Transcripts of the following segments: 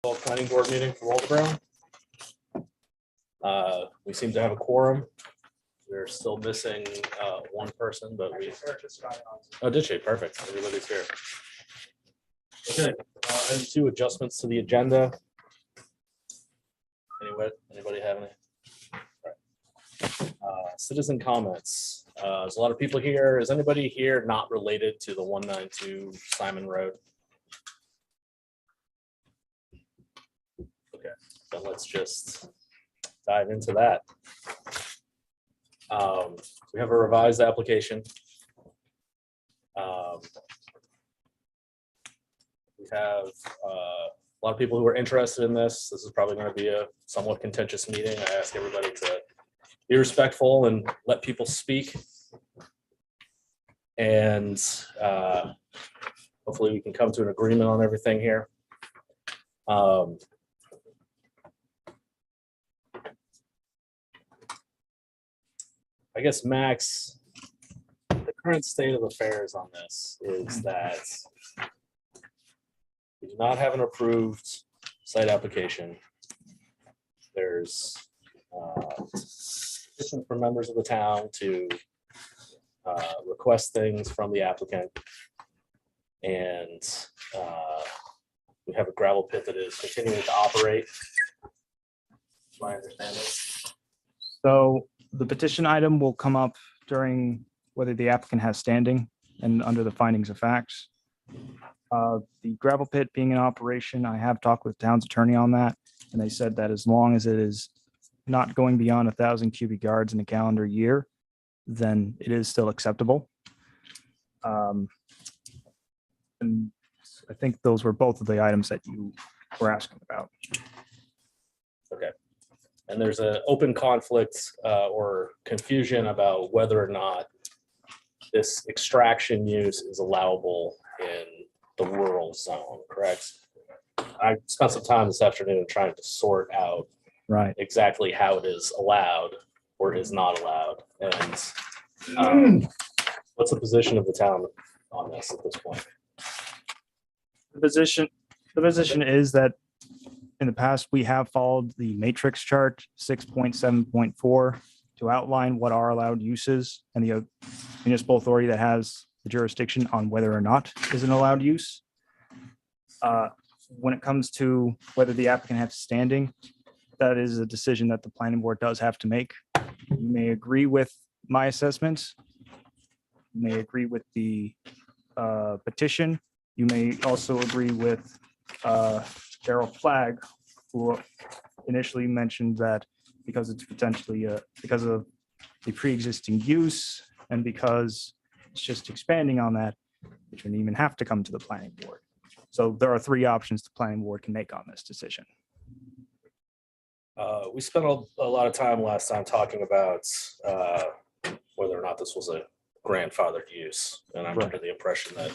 Planning board meeting for Waldeboro. We seem to have a quorum. We're still missing one person, but we. Oh, did she? Perfect. Everybody's here. Okay. Item 2, adjustments to the agenda. Anybody have any? Citizen comments. There's a lot of people here. Is anybody here not related to the 192 Simon Road? Okay, then let's just dive into that. We have a revised application. We have a lot of people who are interested in this. This is probably going to be a somewhat contentious meeting. I ask everybody to be respectful and let people speak. And hopefully we can come to an agreement on everything here. I guess, Max, the current state of affairs on this is that we do not have an approved site application. There's petition for members of the town to request things from the applicant. And we have a gravel pit that is continuing to operate. That's my understanding. So the petition item will come up during whether the applicant has standing and under the findings of facts. The gravel pit being in operation, I have talked with the town's attorney on that, and they said that as long as it is not going beyond 1,000 cubic yards in a calendar year, then it is still acceptable. And I think those were both of the items that you were asking about. Okay. And there's an open conflict or confusion about whether or not this extraction use is allowable in the rural zone, correct? I spent some time this afternoon trying to sort out exactly how it is allowed or is not allowed. And what's the position of the town on this at this point? The position is that in the past, we have followed the matrix chart 6.7.4 to outline what are allowed uses and the municipal authority that has the jurisdiction on whether or not is an allowed use. When it comes to whether the applicant has standing, that is a decision that the planning board does have to make. You may agree with my assessment. You may agree with the petition. You may also agree with Daryl Flagg, who initially mentioned that because it's potentially because of the pre-existing use and because it's just expanding on that, it shouldn't even have to come to the planning board. So there are 3 options the planning board can make on this decision. We spent a lot of time last time talking about whether or not this was a grandfathered use. And I'm under the impression that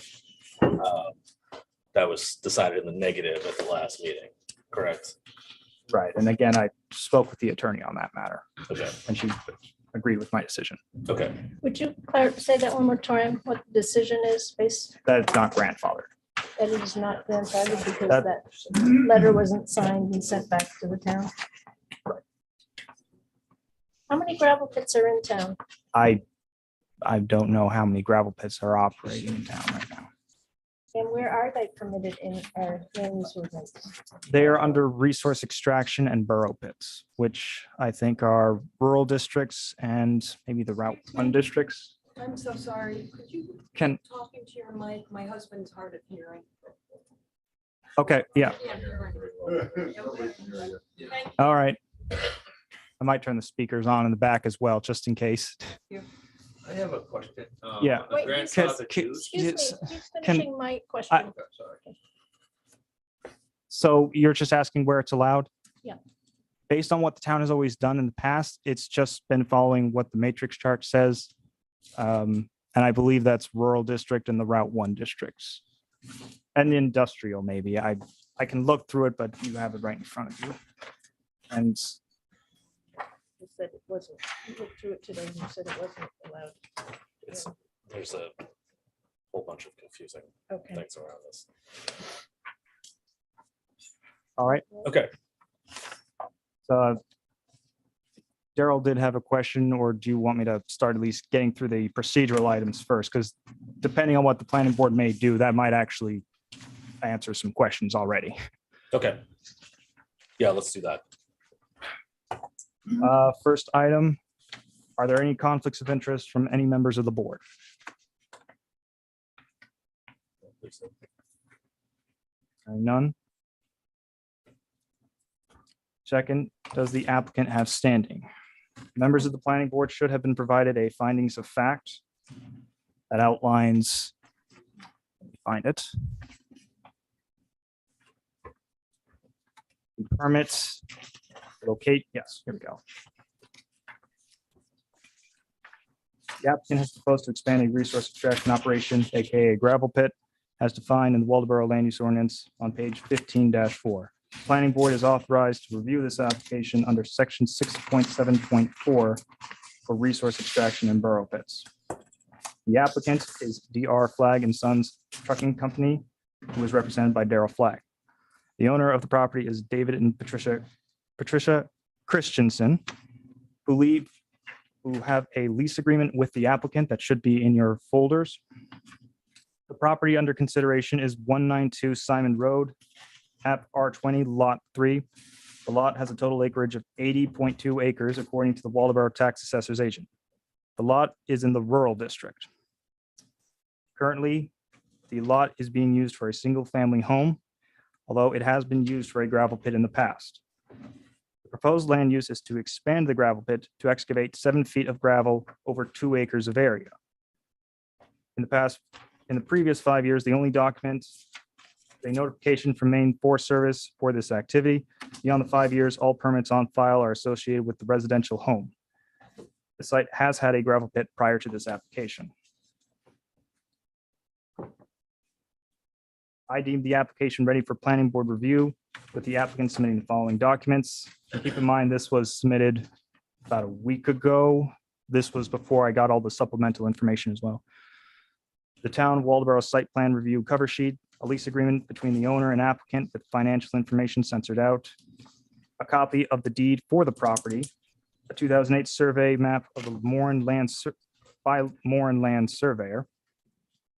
that was decided in the negative at the last meeting, correct? Right. And again, I spoke with the attorney on that matter. Okay. And she agreed with my decision. Okay. Would you say that one more time, what the decision is based, That it's not grandfathered. that it is not grandfathered because that letter wasn't signed and sent back to the town? How many gravel pits are in town? I don't know how many gravel pits are operating in town right now. And where are they permitted in our land use ordinance? They are under resource extraction and burrow pits, which I think are rural districts and maybe the Route 1 districts. I'm so sorry. Could you Can, talk into your mic? My husband's hard of hearing. okay, yeah, all right. I might turn the speakers on in the back as well, just in case. I have a question. Yeah. Wait, Grandfather can- use. Excuse me, Yes. he's finishing my question. Okay, sorry. So you're just asking where it's allowed? Yeah. Based on what the town has always done in the past, it's just been following what the matrix chart says. And I believe that's rural district and the Route 1 districts. And industrial, maybe. I can look through it, but you have it right in front of you. And You said it wasn't, you looked through it today and you said it wasn't allowed. There's a whole bunch of confusing Okay. things around this. All right. Okay. So Daryl did have a question, or do you want me to start at least getting through the procedural items first? Because depending on what the planning board may do, that might actually answer some questions already. Okay. Yeah, let's do that. First item, are there any conflicts of interest from any members of the board? Hearing none. Second, does the applicant have standing? Members of the planning board should have been provided a findings of fact that outlines, let me find it. The permits, locate, yes, here we go. The applicant has proposed to expand a resource extraction operation, AKA gravel pit, as defined in the Waldeboro Land Use Ordinance on page 15-4. Planning Board is authorized to review this application under section 6.7.4 for resource extraction in borough pits. The applicant is DR Flag and Sons Trucking Company, who is represented by Daryl Flag. The owner of the property is David and Patricia Christensen, who have a lease agreement with the applicant that should be in your folders. The property under consideration is 192 Simon Road, App R20, Lot 3. The lot has a total acreage of 80.2 acres, according to the Waldeboro Tax Assessor's agent. The lot is in the rural district. Currently, the lot is being used for a single-family home, although it has been used for a gravel pit in the past. The proposed land use is to expand the gravel pit to excavate 7 feet of gravel over 2 acres of area. In the previous 5 years, the only document, a notification from Maine Forest Service for this activity. Beyond the 5 years, all permits on file are associated with the residential home. The site has had a gravel pit prior to this application. I deemed the application ready for planning board review with the applicant submitting the following documents. And keep in mind, this was submitted about a week ago. This was before I got all the supplemental information as well. The town of Waldeboro site plan review cover sheet, a lease agreement between the owner and applicant with financial information censored out, a copy of the deed for the property, a 2008 survey map of the by Moran Land Surveyor,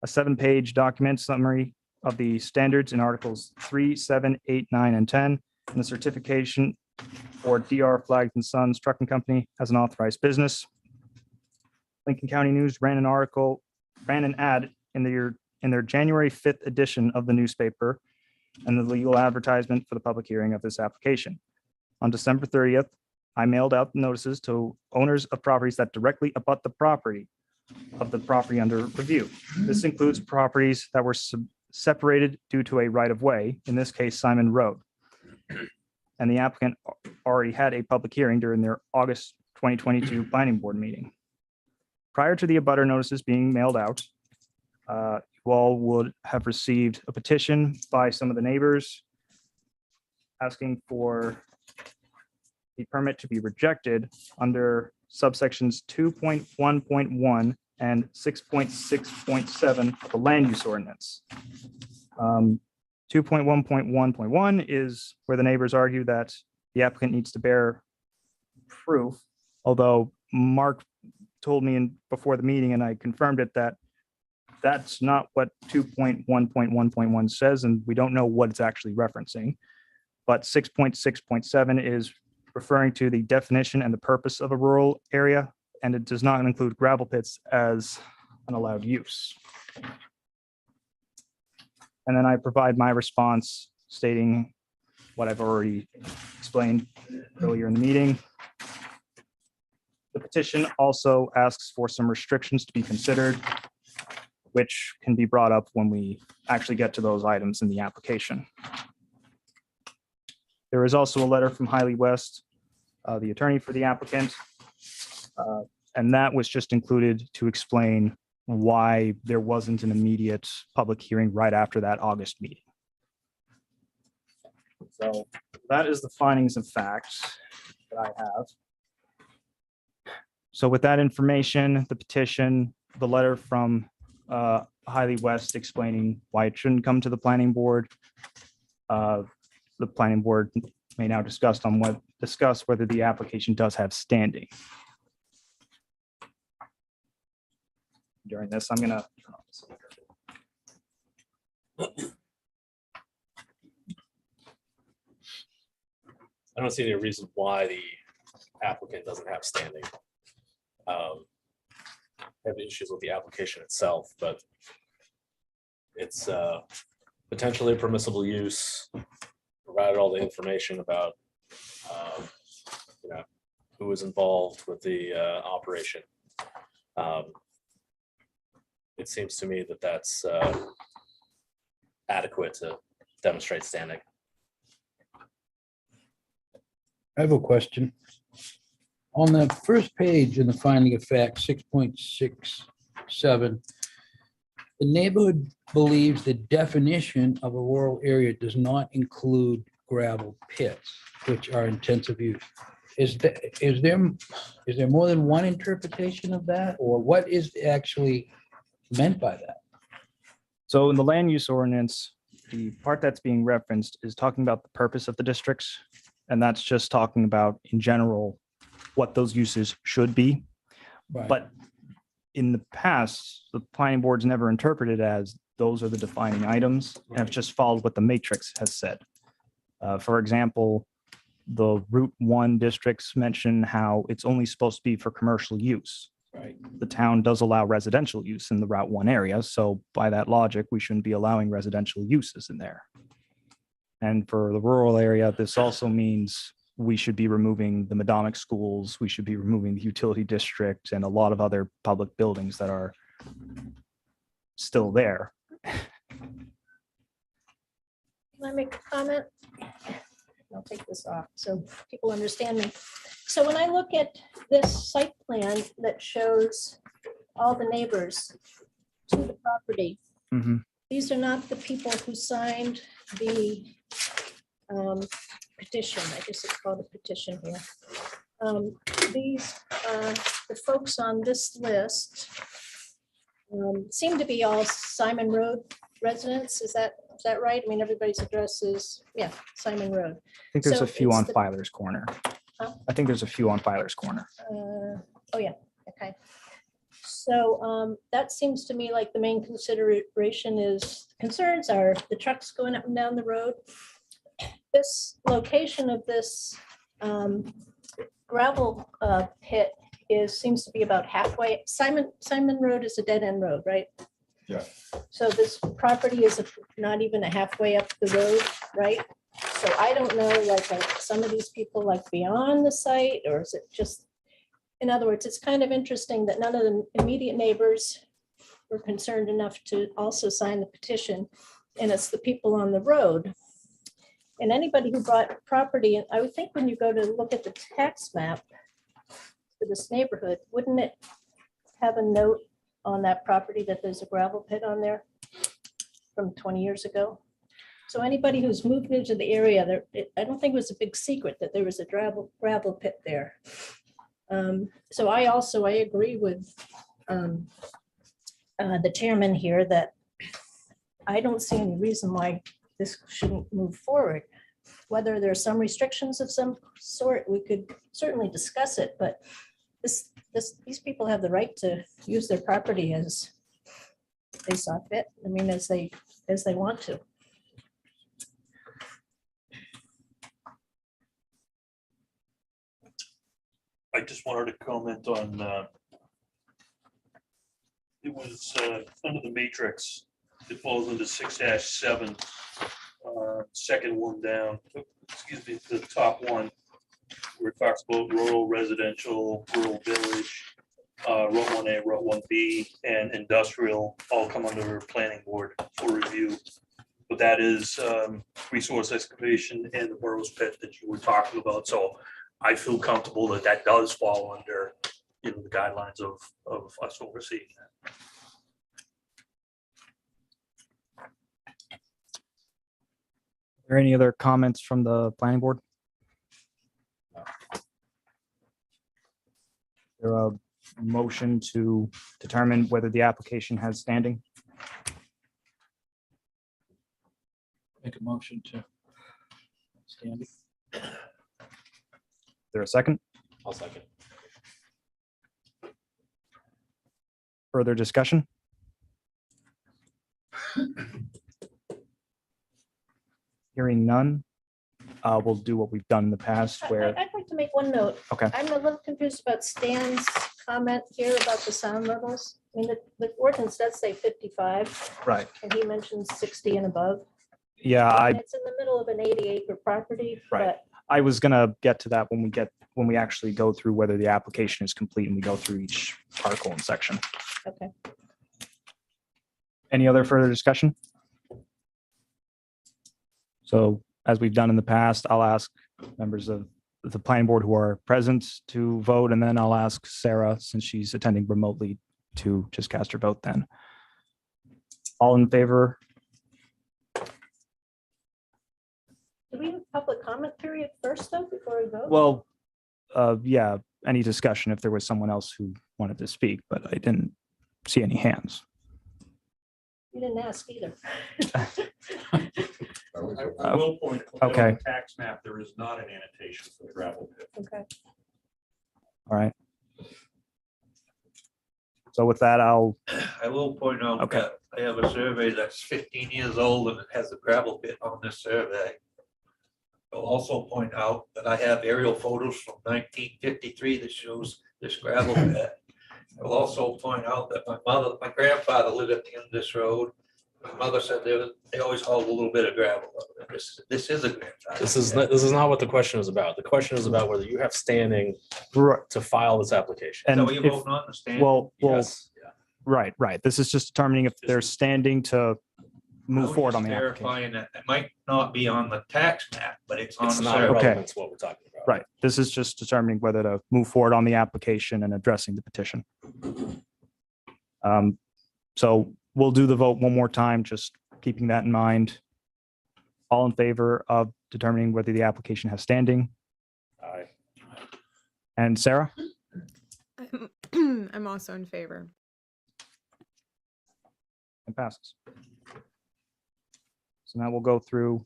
a 7-page document summary of the standards in Articles 3, 7, 8, 9, and 10, and the certification for DR Flags and Sons Trucking Company as an authorized business. Lincoln County News ran an ad in their January 5th edition of the newspaper and the legal advertisement for the public hearing of this application. On December 30th, I mailed out notices to owners of properties that directly abut the property under review. This includes properties that were separated due to a right-of-way, in this case, Simon Road. And the applicant already had a public hearing during their August 2022 planning board meeting. Prior to the abutter notices being mailed out, you all would have received a petition by some of the neighbors asking for the permit to be rejected under subsections 2.1.1 and 6.6.7 of the land use ordinance. 2.1.1.1 is where the neighbors argue that the applicant needs to bear proof, although Mark told me before the meeting, and I confirmed it, that that's not what 2.1.1.1 says, and we don't know what it's actually referencing. But 6.6.7 is referring to the definition and the purpose of a rural area, and it does not include gravel pits as an allowed use. And then I provide my response stating what I've already explained earlier in the meeting. The petition also asks for some restrictions to be considered, which can be brought up when we actually get to those items in the application. There is also a letter from Hiley West, the attorney for the applicant, and that was just included to explain why there wasn't an immediate public hearing right after that August meeting. So that is the findings of facts that I have. So with that information, the petition, the letter from Hiley West explaining why it shouldn't come to the planning board, the planning board may now discuss whether the application does have standing. During this, I'm gonna turn off the speaker. I don't see any reason why the applicant doesn't have standing. I have issues with the application itself, but it's potentially a permissible use. Provided all the information about you know, who was involved with the operation. It seems to me that that's adequate to demonstrate standing. I have a question. On the first page in the finding of fact, 6.67, the neighborhood believes the definition of a rural area does not include gravel pits, which are intensive use. Is there more than one interpretation of that, or what is actually meant by that? So in the land use ordinance, the part that's being referenced is talking about the purpose of the districts. And that's just talking about in general, what those uses should be. Right. But in the past, the planning board's never interpreted as those are the defining items and have just followed what the matrix has said. For example, the Route 1 districts mention how it's only supposed to be for commercial use. Right. The town does allow residential use in the Route 1 area. So by that logic, we shouldn't be allowing residential uses in there. And for the rural area, this also means we should be removing the Madomic schools, we should be removing the utility district and a lot of other public buildings that are still there. Can I make a comment? I'll take this off so people understand me. So when I look at this site plan that shows all the neighbors to the property, Mhm. these are not the people who signed the petition. I guess it's called a petition here. These, the folks on this list seem to be all Simon Road residents. Is that right? I mean, everybody's address is, yeah, Simon Road. I think there's So a few it's on the- Filer's Corner. Huh? I think there's a few on Filer's Corner. Oh, yeah, okay. So that seems to me like the main consideration is, concerns are the trucks going up and down the road. This location of this gravel pit seems to be about halfway. Simon Road is a dead end road, right? Yeah. So this property is not even a halfway up the road, right? So I don't know, like, are some of these people like beyond the site, or is it just, in other words, it's kind of interesting that none of the immediate neighbors were concerned enough to also sign the petition, and it's the people on the road. And anybody who bought property, and I would think when you go to look at the tax map for this neighborhood, wouldn't it have a note on that property that there's a gravel pit on there from 20 years ago? So anybody who's moved into the area, I don't think it was a big secret that there was a gravel pit there. So I agree with the chairman here that I don't see any reason why this shouldn't move forward. Whether there are some restrictions of some sort, we could certainly discuss it, but these people have the right to use their property as they saw fit. I mean, as they want to. I just wanted to comment on, it was under the matrix, it falls into 6-7, second one down, excuse me, the top one, where it talks about rural residential, rural village, Route 1A, Route 1B, and industrial all come under planning board for review. But that is resource excavation and the Burrows pit that you were talking about. So I feel comfortable that that does fall under, you know, the guidelines of us overseeing that. Are there any other comments from the planning board? There a motion to determine whether the application has standing? Make a motion to. Standing. Is there a second? I'll second. Further discussion? Hearing none, we'll do what we've done in the past where, I'd like to make one note. Okay. I'm a little confused about Stan's comment here about the sound levels. I mean, the ordinance does say 55, right, and he mentions 60 and above. yeah, And it's in the middle of an 80-acre property, Right. but I was gonna get to that when we actually go through whether the application is complete and we go through each article and section. okay. Any other further discussion? So as we've done in the past, I'll ask members of the planning board who are present to vote, and then I'll ask Sarah, since she's attending remotely, to just cast her vote then. All in favor? Do we have a public comment period first, though, before we vote? Well, yeah, any discussion if there was someone else who wanted to speak, but I didn't see any hands. You didn't ask either. I will point. out on Okay. the Tax map, there is not an annotation for the gravel pit. Okay. All right. So with that, I'll, I will point out Okay. that I have a survey that's 15 years old and it has a gravel pit on this survey. I'll also point out that I have aerial photos from 1953 that shows this gravel pit. I'll also point out that my grandfather lived at the end of this road. My mother said they always hauled a little bit of gravel. This is a grandfather. This is not what the question is about. The question is about whether you have standing right, to file this application. and So you if, vote not understand? well, Yes, yeah. right. This is just determining if they're standing to move forward on the application. Verifying that it might not be on the tax map, but it's on It's the not survey. Okay. relevant to what we're talking about. Right. This is just determining whether to move forward on the application and addressing the petition. So we'll do the vote one more time, just keeping that in mind. All in favor of determining whether the application has standing? Aye. And Sarah? I'm also in favor. It passes. So now we'll go through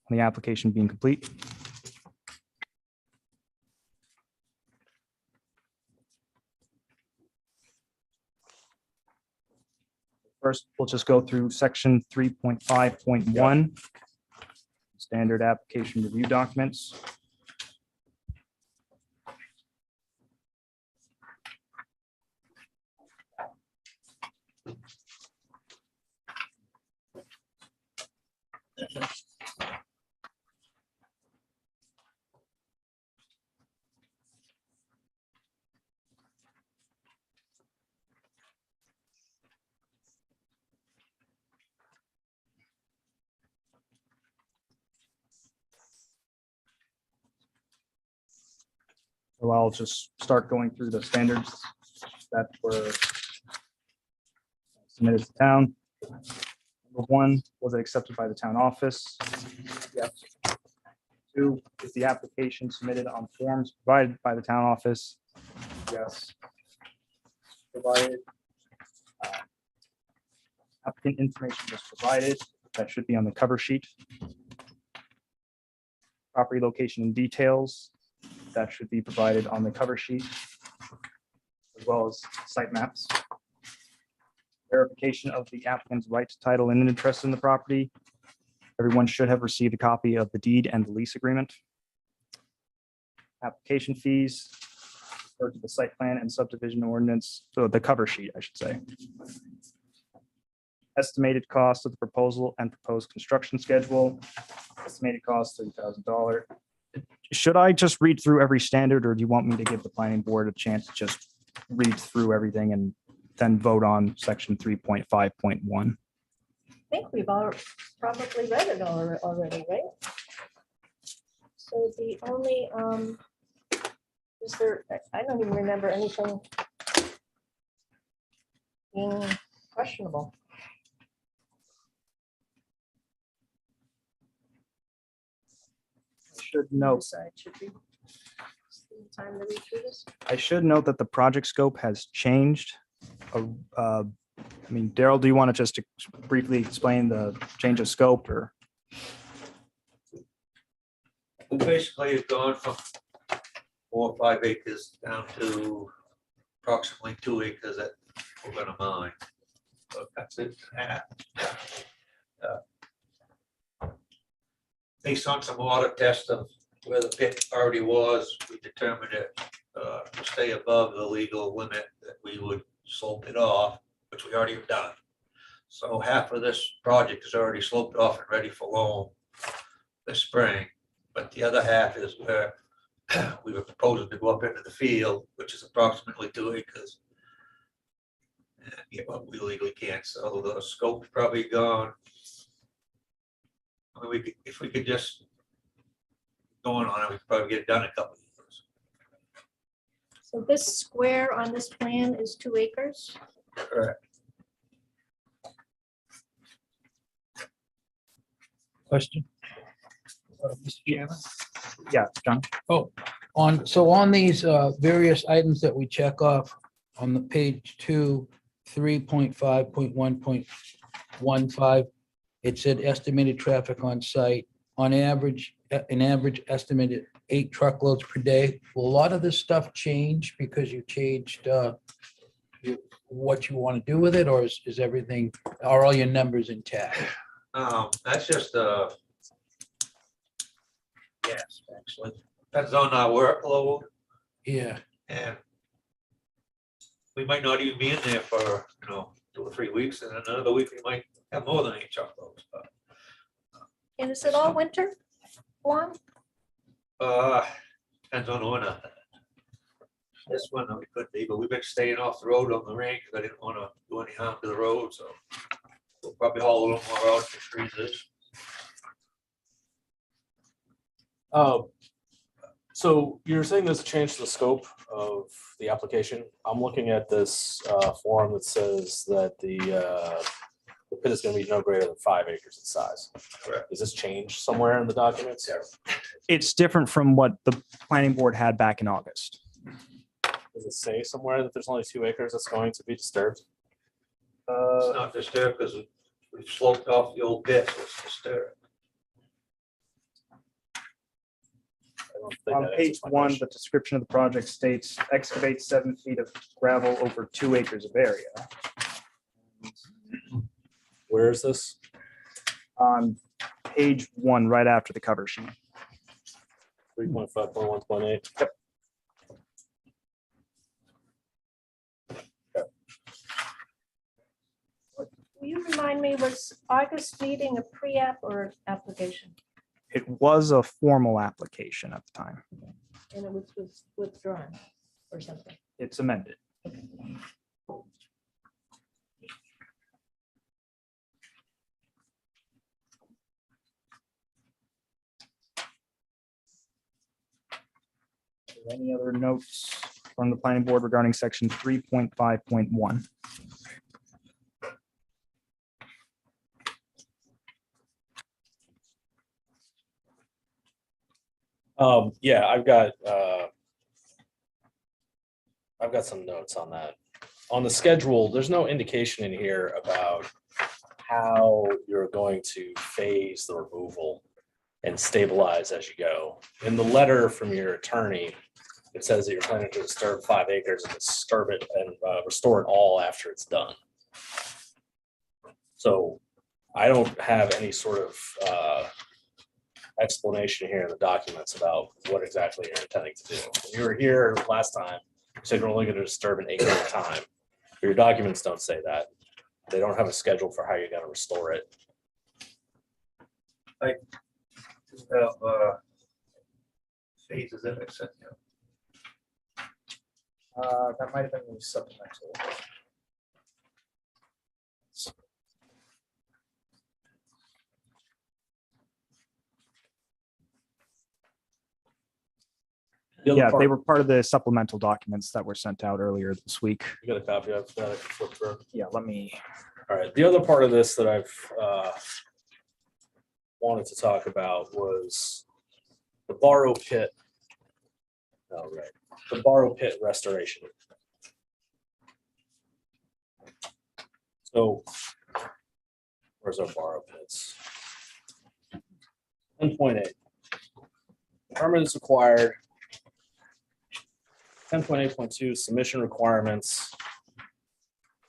the application being complete. First, we'll just go through section 3.5.1. Standard application review documents. So I'll just start going through the standards that were submitted to town. Number one, was it accepted by the town office? Yes. Two, is the application submitted on forms provided by the town office? Yes. Provided. Applicant information was provided. That should be on the cover sheet. Property location and details. That should be provided on the cover sheet, as well as site maps. Verification of the applicant's right to title and interest in the property. Everyone should have received a copy of the deed and the lease agreement. Application fees, refer to the site plan and subdivision ordinance, so the cover sheet, I should say. Estimated cost of the proposal and proposed construction schedule. Estimated cost $30,000. Should I just read through every standard, or do you want me to give the planning board a chance to just read through everything and then vote on section 3.5.1? I think we've all probably read it already, right? So the only, is there, I don't even remember anything being questionable. Should note, Side should be. Time to read through this. I should note that the project scope has changed. I mean, Daryl, do you want to just briefly explain the change of scope, or? We basically have gone from 4 or 5 acres down to approximately 2 acres that we're gonna mine. So that's it. Based on some water tests of where the pit already was, we determined it to stay above the legal limit that we would slope it off, which we already have done. So half of this project is already sloped off and ready for loam this spring, but the other half is where we were proposing to go up into the field, which is approximately 2 acres. And get what we legally can't, so the scope's probably gone. I mean, we could, if we could just going on it, we could probably get it done in a couple of years. So this square on this plan is 2 acres? Correct. Question? Mr. Chairman? Yeah, John. On these various items that we check off on the page 2, 3.5.1.15, it said estimated traffic on site, on average, an average estimated 8 truckloads per day. Will a lot of this stuff change because you changed what you want to do with it, or is everything, are all your numbers intact? That's just yes, actually, depends on our workload, Yeah, and we might not even be in there for, 2 or 3 weeks, and another week we might have more than 8 truckloads. But, And is it all winter long? depends on the winter. This winter we could be, but we've been staying off the road on the range because I didn't want to do any harm to the road, so we'll probably haul a little more out for freezes. So you're saying this changed the scope of the application? I'm looking at this form that says that the pit is going to be no greater than 5 acres in size. Correct. Is this changed somewhere in the documents? It's different from what the planning board had back in August. Does it say somewhere that there's only 2 acres that's going to be disturbed? It's not disturbed because we've sloped off the old pit, so it's disturbed. I don't think On that page answers my 1, question. the description of the project states excavate 7 feet of gravel over 2 acres of area. Where is this? On page 1, right after the cover sheet. 3.5.1.8. Yep. Will you remind me, was August meeting a pre-app or application? It was a formal application at the time. And it was withdrawn or something? It's amended. Any other notes from the planning board regarding section 3.5.1? Yeah, I've got some notes on that. On the schedule, there's no indication in here about how you're going to phase the removal and stabilize as you go. In the letter from your attorney, it says that you're planning to disturb 5 acres and disturb it and restore it all after it's done. So I don't have any sort of explanation here in the documents about what exactly you're intending to do. When you were here last time, you said you're only going to disturb an acre at a time. But your documents don't say that. They don't have a schedule for how you're going to restore it. Just have phases in it. That might have been the supplemental. The other Yeah, part- they were part of the supplemental documents that were sent out earlier this week. You got a copy of that? I can flip through. Yeah, let me. All right, the other part of this that I've wanted to talk about was the Borrow Pit. Oh, right, the Borrow Pit restoration. So where's our Borrow Pits? 10.8. Permit is required. 10.8.2 submission requirements.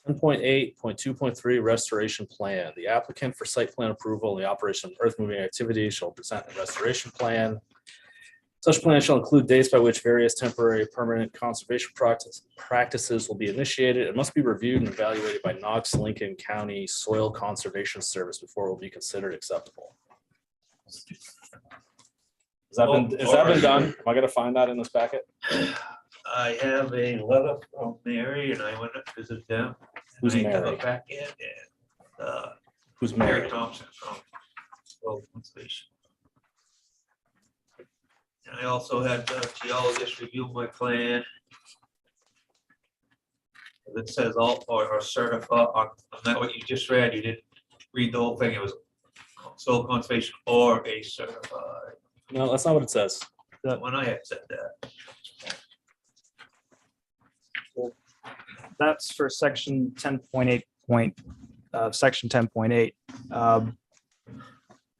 10.8.2.3 restoration plan. The applicant for site plan approval and the operation of earth moving activities shall present a restoration plan. Such plan shall include dates by which various temporary permanent conservation practices will be initiated. It must be reviewed and evaluated by Knox Lincoln County Soil Conservation Service before it will be considered acceptable. Has that been done? Am I gonna find that in this packet? I have a letter from Mary and I went up to visit them. Who's I have a Mary? packet and Who's Mary Mary? Thompson from Soil Conservation. And I also had the geologist review my plan. It says all or certified on that what you just read. You didn't read the whole thing. It was soil conservation or a certified. No, that's not what it says. When I had said that. That's for section 10.8 section 10.8,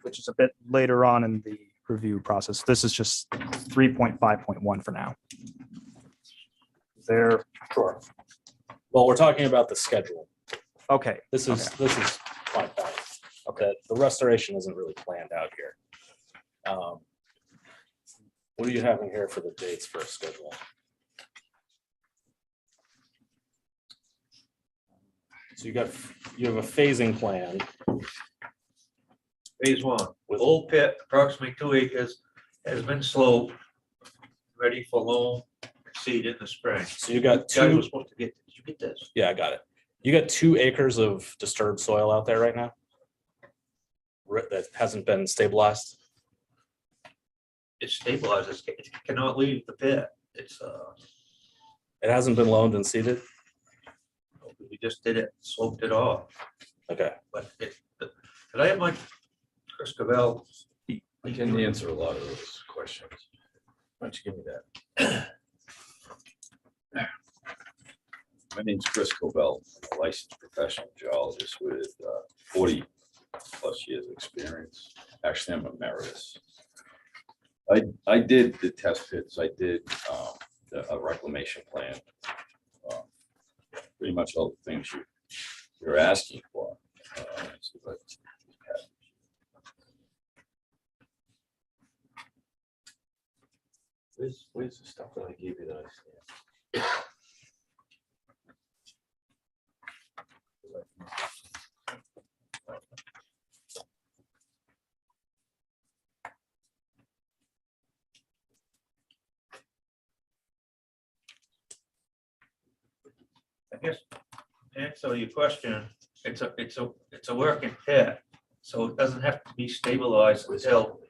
which is a bit later on in the review process. This is just 3.5.1 for now. There, Sure. Well, we're talking about the schedule. okay, This is my point. Okay, the restoration isn't really planned out here. What are you having here for the dates for a schedule? So you have a phasing plan. Phase one, With- old pit, approximately 2 acres, has been sloped, ready for loam, seed in the spring. So you got Guys were two, supposed to get, did you get this? yeah, I got it. You got 2 acres of disturbed soil out there right now? That hasn't been stabilized? It's stabilized, it cannot leave the pit. It's, It hasn't been loamed and seeded? we just did it, sloped it off, Okay, but did I have my Chris Cavell? I can answer a lot of those questions. Why don't you give me that? My name's Chris Cobell, I'm a licensed professional geologist with 40 plus years of experience. Actually, I'm emeritus. I did the test pits, I did a reclamation plan. Pretty much all the things you're asking for. But where's the stuff that I gave you that I scanned? I guess, to answer your question, it's a working pit, so it doesn't have to be stabilized until,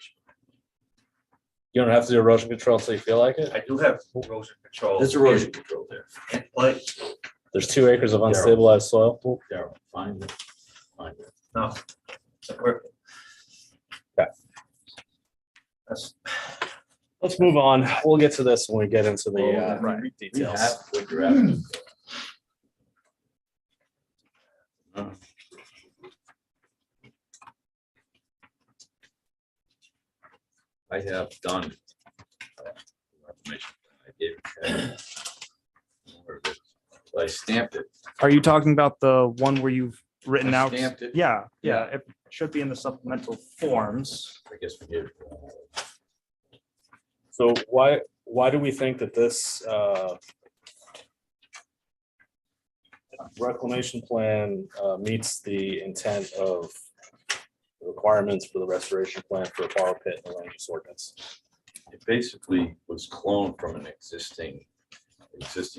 you don't have to do erosion control until you feel like it? I do have erosion control. There's erosion control there. In place, There's 2 acres of unstabilized soil? Daryl, find it. Find it. no, it's a work. Okay. That's, Let's move on. We'll get to this when we get into the Well, We details. have what you're asking for. I have done. Information. I gave it. Where it is. But I stamped it. are you talking about the one where you've written I out? stamped it. Yeah, it should be in the supplemental forms. I guess we did. So why do we think that this reclamation plan meets the intent of the requirements for the restoration plan for a borrow pit in the land use ordinance? It basically was cloned from an existing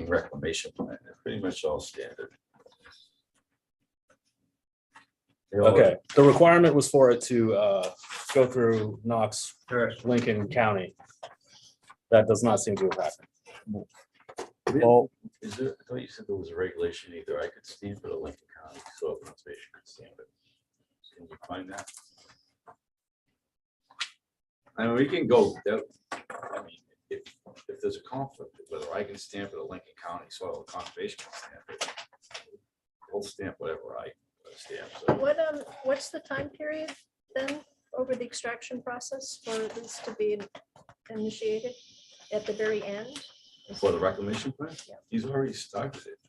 reclamation plan. They're pretty much all standard. They all- Okay, the requirement was for it to go through Knox, correct. Lincoln County. That does not seem to have happened. Well, is there, I thought you said there was a regulation either I could stamp it or Lincoln County Soil Conservation could stamp it. Can you find that? I mean, we can go, I mean, if there's a conflict, whether I can stamp it or Lincoln County Soil Conservation can stamp it. We'll stamp whatever I stamp, so. What's the time period then over the extraction process for this to be initiated at the very end? For the reclamation plan, Yeah. he's already started it.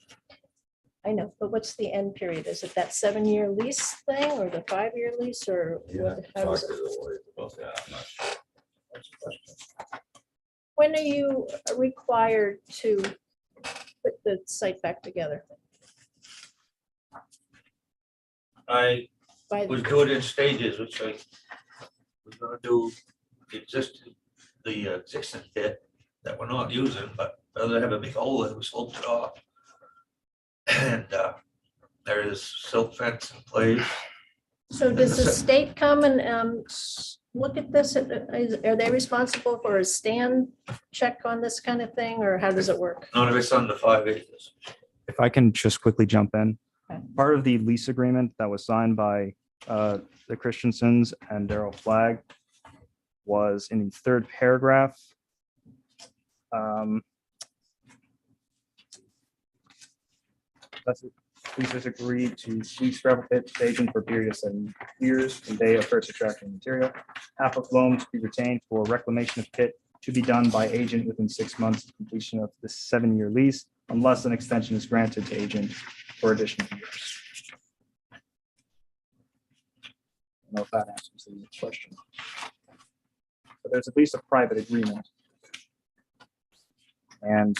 I know, but what's the end period? Is it that 7-year lease thing or the 5-year lease or what? How Talk does to it? the lawyers about that, I'm not sure. That's a question. When are you required to put the site back together? I By was doing it in stages, which I was gonna do the existing pit that we're not using, but rather have a big hole that we sloped it off. And there is silt fence in place. So does the state come and look at this? Are they responsible for a stand check on this kind of thing, or how does it work? None of it's under 5 acres. If I can just quickly jump in. Okay. Part of the lease agreement that was signed by the Christiansens and Daryl Flagg was in the third paragraph. Leases agreed to lease gravel pit agent for a period of 7 years, convey a first attracting material. Half of loan to be retained for reclamation of pit to be done by agent within 6 months of completion of the 7-year lease, unless an extension is granted to agent for additional years. I don't know if that answers the question. But there's at least a private agreement. And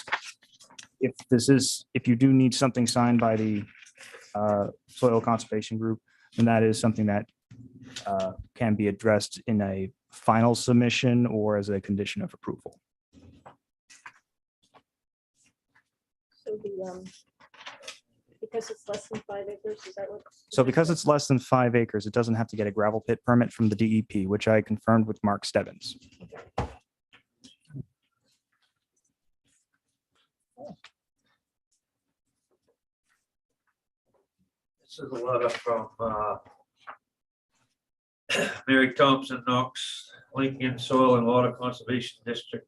if you do need something signed by the soil conservation group, then that is something that can be addressed in a final submission or as a condition of approval. So because it's less than 5 acres, is that what? So because it's less than 5 acres, it doesn't have to get a gravel pit permit from the DEP, which I confirmed with Mark Stebbins. This is a letter from Mary Thompson Knox, Lincoln Soil and Water Conservation District.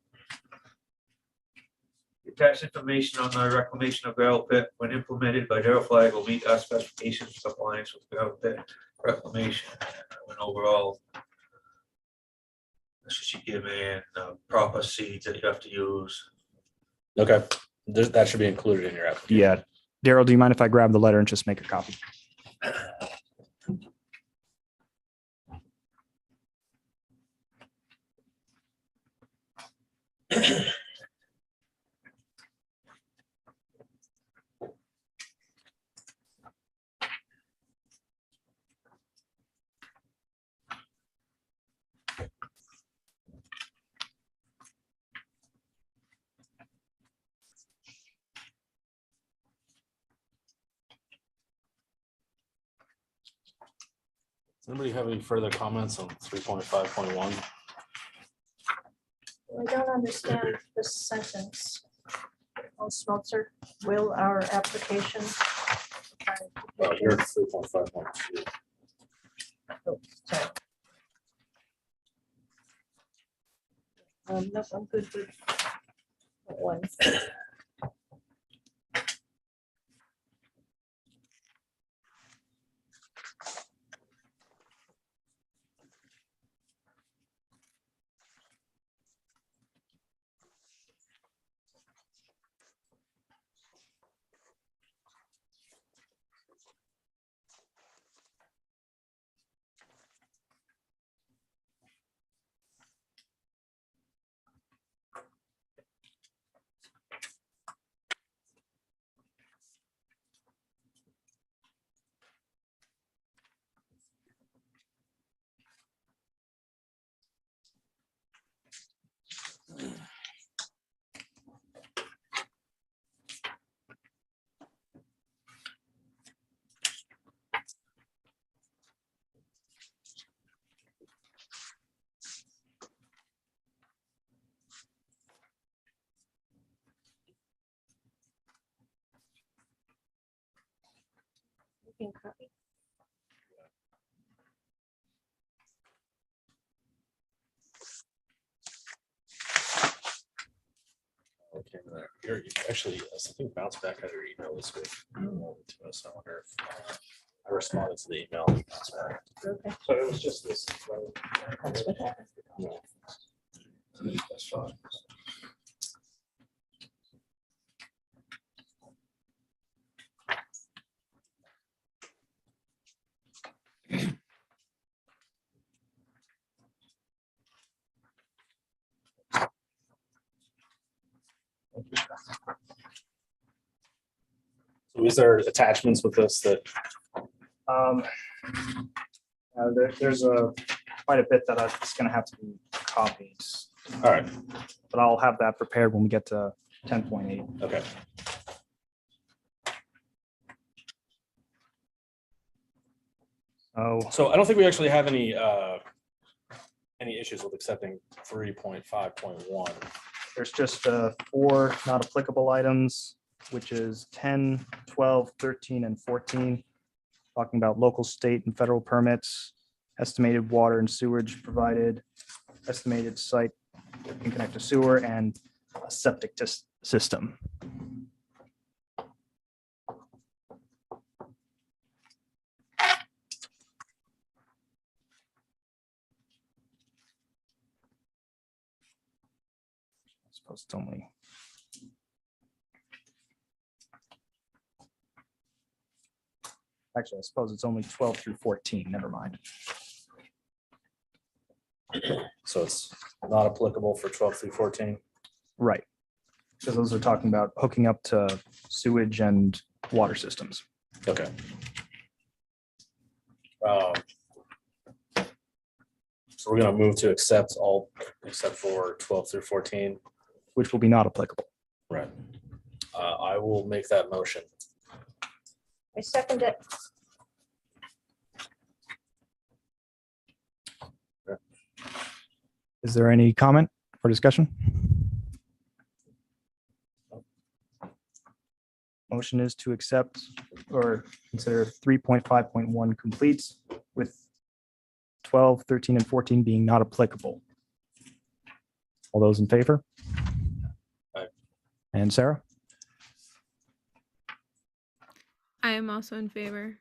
Attached information on the reclamation of gravel pit when implemented by Daryl Flagg will meet our specifications of compliance with gravel pit reclamation. And overall, this should give in proper seeds that you have to use. Okay, that should be included in your application. Yeah. Daryl, do you mind if I grab the letter and just make a copy? Does anybody have any further comments on 3.5.1? I don't understand this sentence. On Smeltzer, will our application? You're 3.5.2. Oh, sorry. No, I'm good with that one. You can copy. Okay, actually, something bounced back out of your email this week. To us. I wonder if I responded to the email. It bounced back. Okay. So it was just this. That's what happened. No. That's fine. So is there attachments with this that, There's quite a bit that is going to have to be copied, all right, but I'll have that prepared when we get to 10.8. okay. Oh, So I don't think we actually have any issues with accepting 3.5.1. there's just 4 not applicable items, which is 10, 12, 13, and 14. Talking about local, state, and federal permits, estimated water and sewage provided, estimated site can connect to sewer, and a septic system. I suppose it's only. Actually, I suppose it's only 12 through 14. Never mind. So it's not applicable for 12 through 14. Right. Because those are talking about hooking up to sewage and water systems, Okay. So we're gonna move to accept all except for 12 through 14. which will be not applicable. Right. I will make that motion. I second it. Is there any comment or discussion? Motion is to accept or consider 3.5.1 complete with 12, 13, and 14 being not applicable. All those in favor? Aye. And Sarah? I am also in favor.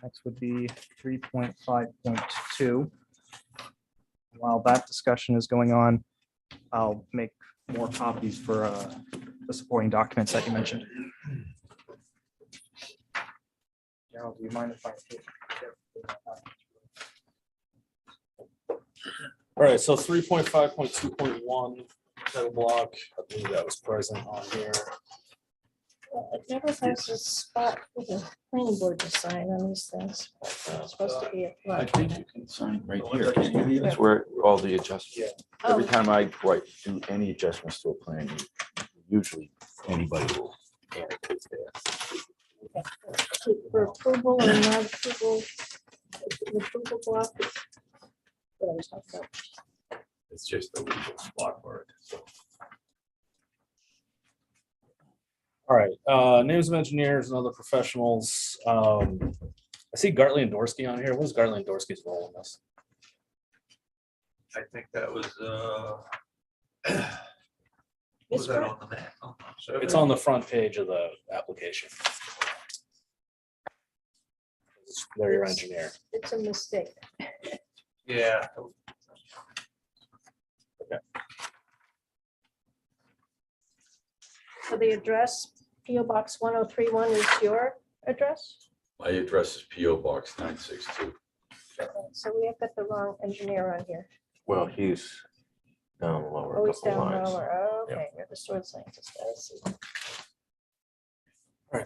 Next would be 3.5.2. While that discussion is going on, I'll make more copies for the supporting documents that you mentioned. Gerald, do you mind if I take? All right, so 3.5.2.1 title block, I believe that was present on here. It never has a spot for the planning board to sign on these things. It's supposed to be a I front. think you can sign right here. That's where all the adjustments. Every Oh, time I do any adjustments to a plan, usually anybody will. annotate there. for approval or not approval. The approval block. is what I was talking about. It's just a legal block word. So All right, names of engineers and other professionals. I see Gartley and Dorsey on here. What is Gartley and Dorsey's role in this? I think that was, was that on the map? It's on the front page of the application. They're your engineer. It's a mistake. Yeah. So the address, PO Box 1031 is your address? my address is P.O. Box 962. So we have got the wrong engineer on here. Well, he's down lower. Oh, a he's couple down lines. lower. Oh, okay, you're the sword scientist. I see. Right.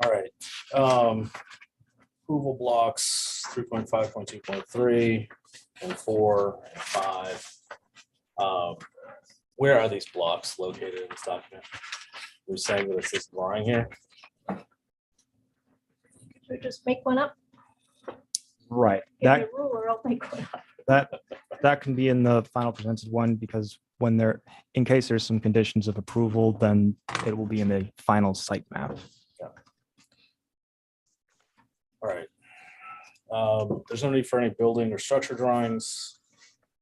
All right. Approval blocks 3.5.2.3 and 4 and 5. Where are these blocks located in this document? We're saying that it's this drawing here. Could we just make one up? Right. Give me That a ruler, I'll make one up. that can be in the final presented one because when there, in case there's some conditions of approval, then it will be in the final site map. All right. There's no need for any building or structure drawings.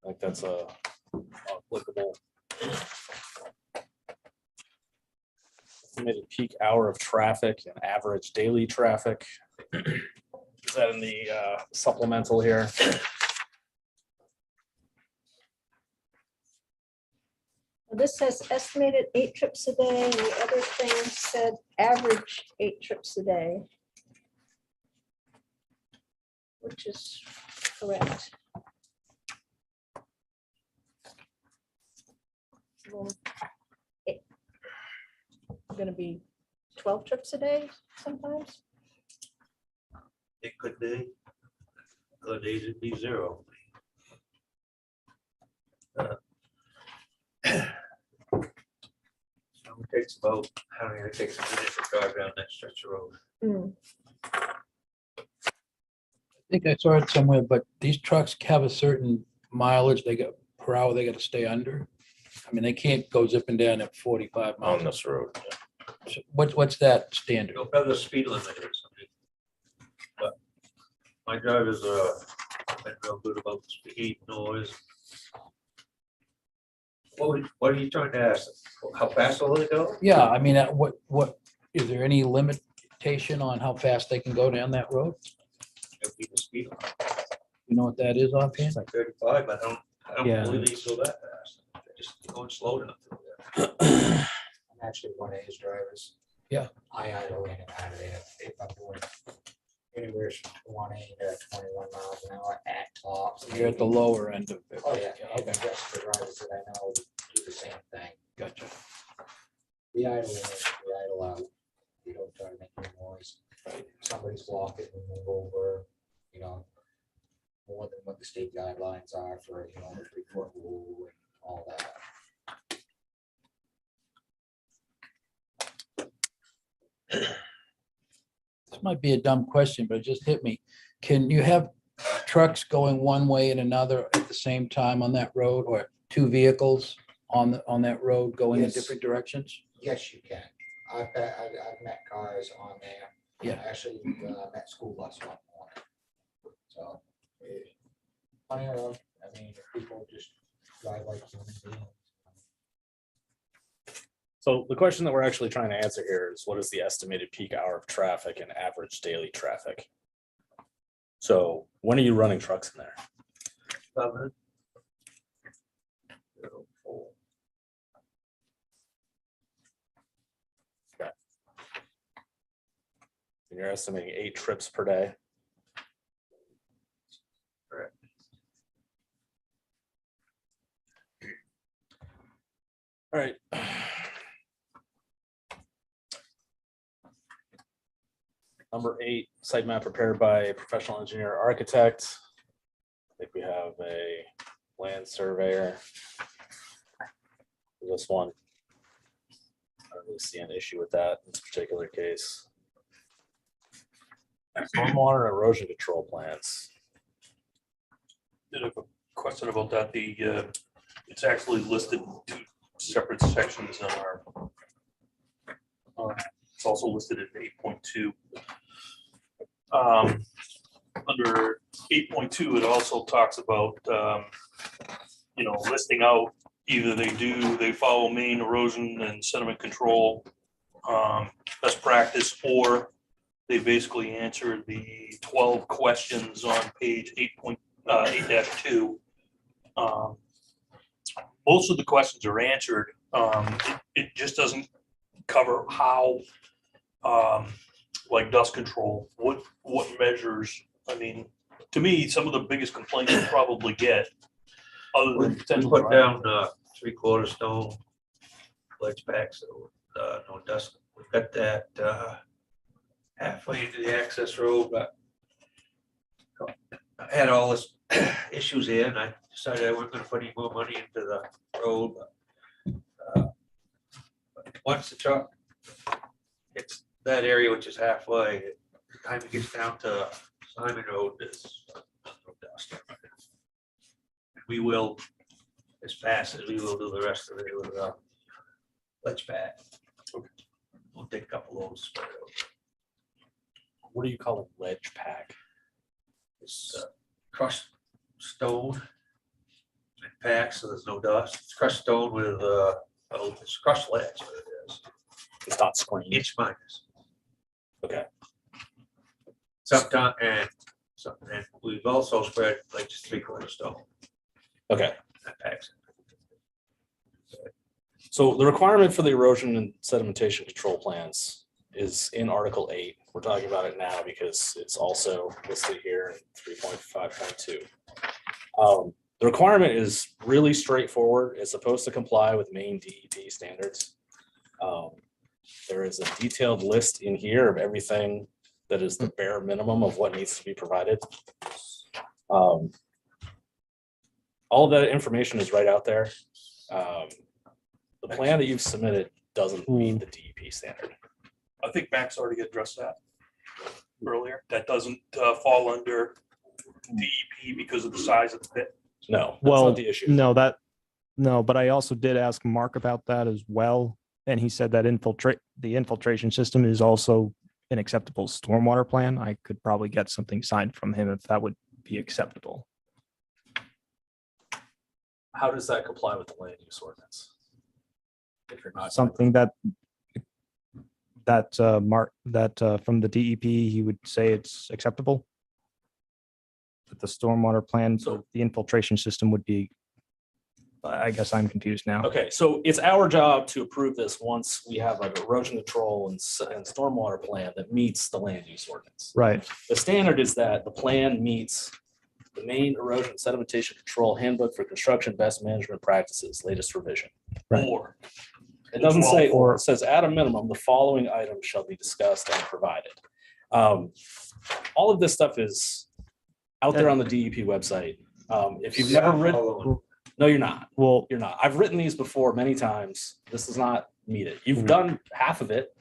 I think that's applicable. Estimated peak hour of traffic and average daily traffic. Is that in the supplemental here? This says estimated 8 trips a day, and the other thing said average 8 trips a day. Which is correct. Well, Going to be 12 trips a day sometimes. It could be. Other days it'd be 0. So it takes about, how many, it takes a minute to drive down that stretch of road. Hmm. I think I saw it somewhere, but these trucks have a certain mileage they got per hour they got to stay under. I mean, they can't go zipping down at 45 miles. On this road. So what's that standard? No better speed limit or something. But my drivers been real good about speed, noise. What are you trying to ask? How fast will they go? Yeah, I mean, what, is there any limitation on how fast they can go down that road? It'll be the speed limit. You know what that is offhand? It's like 35, but I don't Yeah. believe they go that fast. They're just going slow enough. I'm actually one of his drivers. Yeah. I idle in and out of there if I'm doing anywhere from 20 to 21 miles an hour at tops. You're at the lower end of it. Oh, yeah, and Okay, the rest of the drivers that I know do the same thing. gotcha. We idle in, we idle out. We don't try to make any noise. Somebody's blocking, we move over, you know, more than what the state guidelines are for, you know, the 3-foot rule and all that. This might be a dumb question, but it just hit me. Can you have trucks going one way and another at the same time on that road, or 2 vehicles on that road going in Yes. different directions? Yes, you can. I've met cars on there. Yeah. I actually met school bus one morning. So. Plenty of them. I mean, people just drive like human beings. So the question that we're actually trying to answer here is, what is the estimated peak hour of traffic and average daily traffic? So when are you running trucks in there? Okay. And you're estimating 8 trips per day? Correct. All right. Number 8, site map prepared by a professional engineer or architect. I think we have a land surveyor. This one. I don't really see an issue with that in this particular case. Stormwater and erosion control plans. Did have a question about that. It's actually listed in 2 separate sections in our. It's also listed at 8.2. Under 8.2, it also talks about, listing out either they follow main erosion and sediment control best practice, or they basically answered the 12 questions on page 8.8-2. Most of the questions are answered. It just doesn't cover how, like dust control, what measures. I mean, to me, some of the biggest complaints you probably get, other than We potential put driving. down 3/4 stone ledge back, so no dust. We've got that halfway into the access road, but I had all this issues here, and I decided I wasn't gonna put any more money into the road. But once the truck hits that area, which is halfway, the time it gets down to Simon Road, there's no dust. We will, as fast as we will do the rest of it with ledge pad. We'll take a couple of those. spread it over. What do you call a ledge pack? It's crushed stone. And packed so there's no dust. It's crushed stone with, it's crushed ledge, what it is, It's not screened. inch minus. Okay. Sometimes, and we've also spread like just 3/4 stone. Okay. That packs it. So the requirement for the erosion and sedimentation control plans is in Article 8. We're talking about it now because it's also listed here in 3.5.2. The requirement is really straightforward. It's supposed to comply with Maine DEP standards. There is a detailed list in here of everything that is the bare minimum of what needs to be provided. All of that information is right out there. The plan that you've submitted doesn't meet the DEP standard. I think Max already addressed that earlier. That doesn't fall under DEP because of the size of the pit. No, that's Well, not the issue. no, but I also did ask Mark about that as well. And he said that the infiltration system is also an acceptable stormwater plan. I could probably get something signed from him if that would be acceptable. How does that comply with the land use ordinance? If you're not. Something that from the DEP, he would say it's acceptable. That the stormwater plan, so the infiltration system would be, I guess I'm confused now. Okay, so it's our job to approve this once we have an erosion control and stormwater plan that meets the land use ordinance. Right. The standard is that the plan meets the Maine Erosion Sedimentation Control Handbook for Construction Best Management Practices, latest revision. Right. Or, it doesn't say Or. or, it says at a minimum, the following items shall be discussed and provided. All of this stuff is out there on the DEP website. If you've never written, no, you're not. Well, You're not. I've written these before many times. This does not meet it. You've done half of it,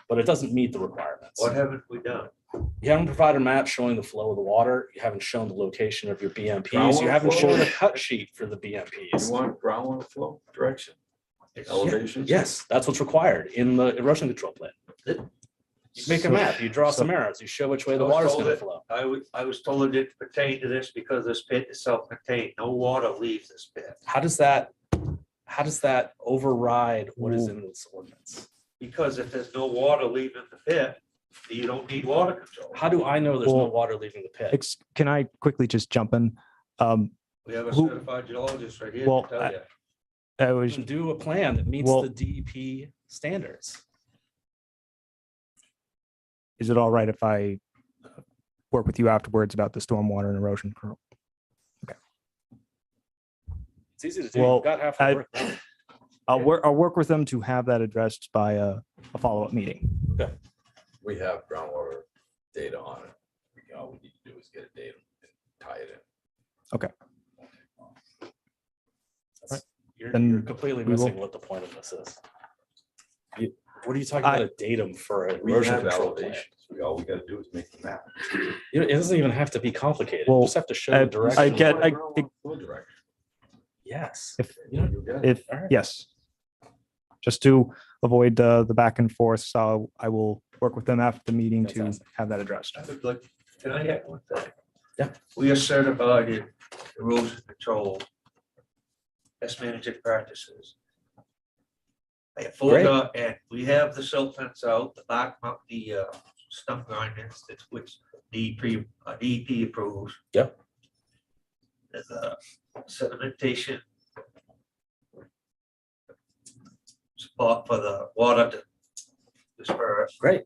but it doesn't meet the requirements. What haven't we done? You haven't provided a map showing the flow of the water. You haven't shown the location of your BMPs. You Groundwater haven't flow? shown a cut sheet for the You BMPs. want groundwater flow direction, elevation? Yes, that's what's required in the erosion control plan. You make a map, you draw some arrows, you show which way the I was water's told gonna it- flow. I was told it didn't pertain to this because this pit is self-contained. No water leaves this pit. How does that override what is in this ordinance? Because if there's no water leaving the pit, you don't need water control. How do I know there's no Well, water leaving the pit? can I quickly just jump in? We have a Who- certified geologist right here Well, to tell you. I was, And do a plan that meets Well- the DEP standards. is it all right if I work with you afterwards about the stormwater and erosion control? It's easy to do. Well, You've got half the work done. I'll work with them to have that addressed by a follow-up meeting. We have groundwater data on it. All we need to do is get a data and tie it in. You're Then completely we will- missing what the point of this is. What are you talking about a datum for an We erosion have control plan? elevations. All we gotta do is make the map. It doesn't even have to be complicated. You Well, just have to show I- the I direction. get- Flow direction. Yes. If- You know, You got it. If, All right. yes. Just to avoid the back and forth, so I will work with them after the meeting to Fantastic. have that addressed. I would like, can I add one thing? Yeah. We are certified in erosion control, best management practices. I have Great. and we have the silt fence out, the the stump grinders, that's which DEP approves. Yep. There's a sedimentation spot for the water to disperse. Great.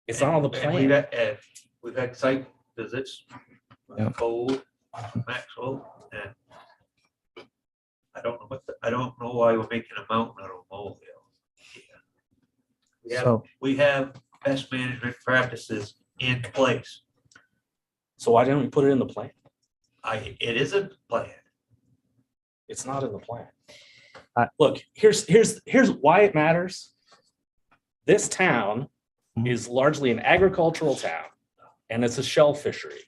It's not on the And we've plan. had- we've had site visits, Yeah. Cole, Maxwell, and I don't know why we're making a mountain out of a molehill. Yeah. So, We have best management practices in place. So why didn't we put it in the plan? It isn't planned. It's not in the plan. I- Look, here's why it matters. This town Mhm. is largely an agricultural town, and it's a shell fishery.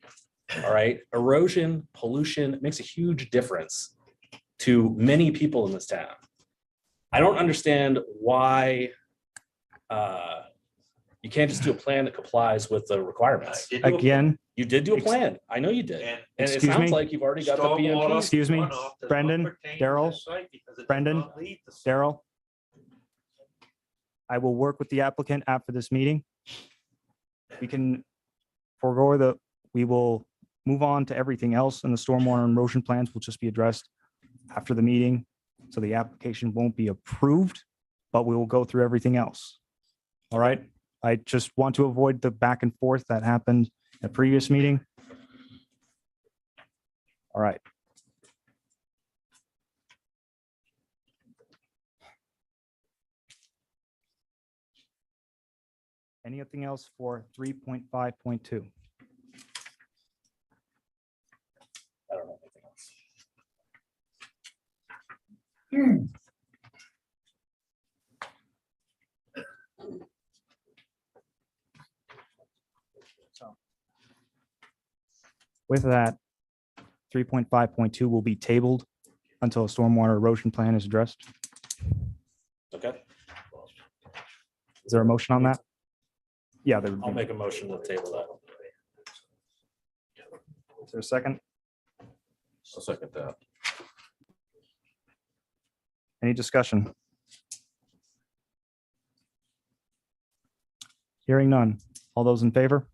All right, erosion, pollution makes a huge difference to many people in this town. I don't understand why you can't just do a plan that complies with the requirements. I did do a- Again, You did do a plan. I know you did. And And it Excuse sounds me? like you've already got the stormwater BMP. Excuse me? runoff does not Brendan, pertain to Daryl, this site because it does Brendan, not leave the site. Daryl, I will work with the applicant after this meeting. We can we will move on to everything else, and the stormwater and erosion plans will just be addressed after the meeting. So the application won't be approved, but we will go through everything else. All right? I just want to avoid the back and forth that happened in a previous meeting. All right. Anything else for 3.5.2? I don't know anything else. With that, 3.5.2 will be tabled until a stormwater erosion plan is addressed. Okay, Is there a motion on that? Yeah, there would I'll be. make a motion to table that. Is there a second? I'll second that. Any discussion? Hearing none. All those in favor?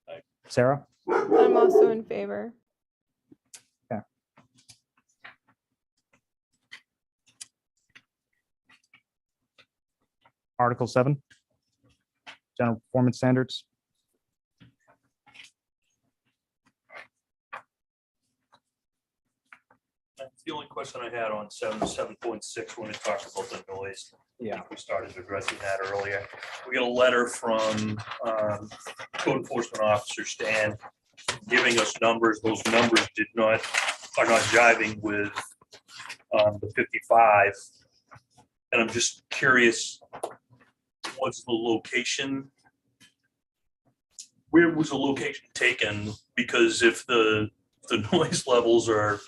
Aye. Sarah? I'm also in favor. Article 7. General performance standards. That's the only question I had on 7.6 when it talks about the noise. Yeah. We started addressing that earlier. We got a letter from code enforcement officer Stan giving us numbers. Those numbers are not jiving with the 55. And I'm just curious, what's the location? Where was the location taken? Because if the noise levels are,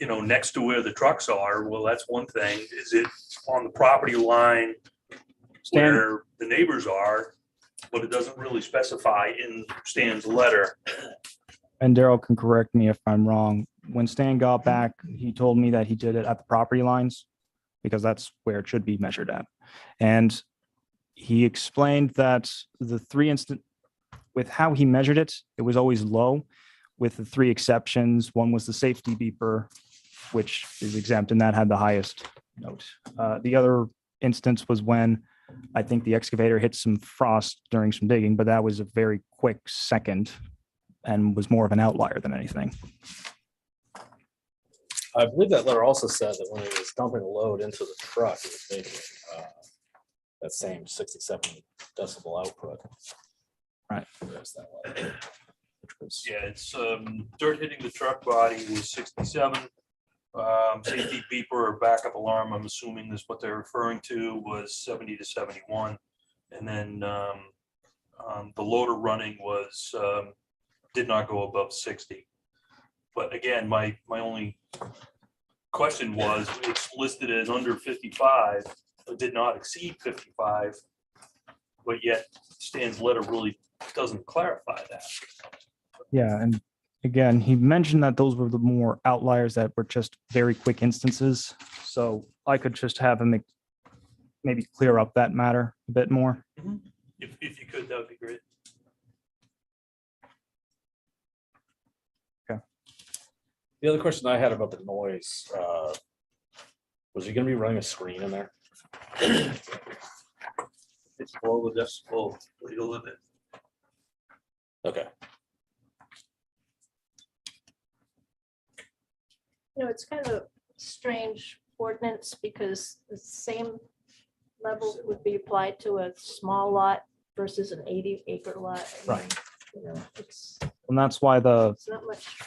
next to where the trucks are, well, that's one thing. Is it on the property line Stan, where the neighbors are? But it doesn't really specify in Stan's letter. and Daryl can correct me if I'm wrong. When Stan got back, he told me that he did it at the property lines because that's where it should be measured at. And he explained that with how he measured it, it was always low with the 3 exceptions. One was the safety beeper, which is exempt, and that had the highest note. The other instance was when I think the excavator hit some frost during some digging, but that was a very quick second and was more of an outlier than anything. I believe that letter also said that when it was dumping a load into the truck, it was making that same 67 decibel output. Right. There's that letter, which was- Yeah, it's dirt hitting the truck body was 67. Safety beeper or backup alarm, I'm assuming is what they're referring to, was 70 to 71. And then the loader running was did not go above 60. But again, my only question was, it's listed as under 55, but did not exceed 55. But yet Stan's letter really doesn't clarify that. Yeah, and again, he mentioned that those were the more outliers that were just very quick instances. So I could just have him maybe clear up that matter a bit more. If you could, that would be great. The other question I had about the noise, was he gonna be running a screen in there? It's below the decibel legal limit. Okay, It's kind of a strange ordinance because the same level would be applied to a small lot versus an 80-acre lot. Right. It's And that's why not much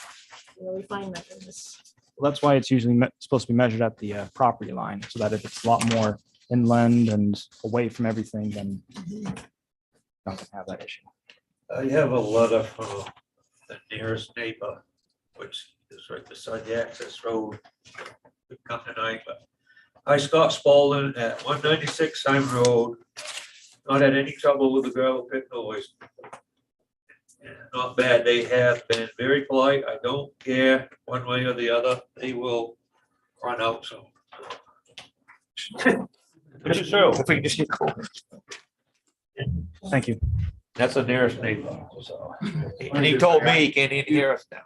refinement in this. that's why it's usually supposed to be measured at the property line, so that if it's a lot more inland and away from everything, then not gonna have that issue. I have a letter from the nearest neighbor, which It's right beside the access road. Could come tonight, but I, Scott Spalding at 196 Simon Road. Not had any trouble with the gravel pit noise. Not bad. They have been very polite. I don't care one way or the other. They will run out, so. Push it through. If we can just get close. Thank you. That's the nearest neighbor, so. And he told me he can't even hear us now.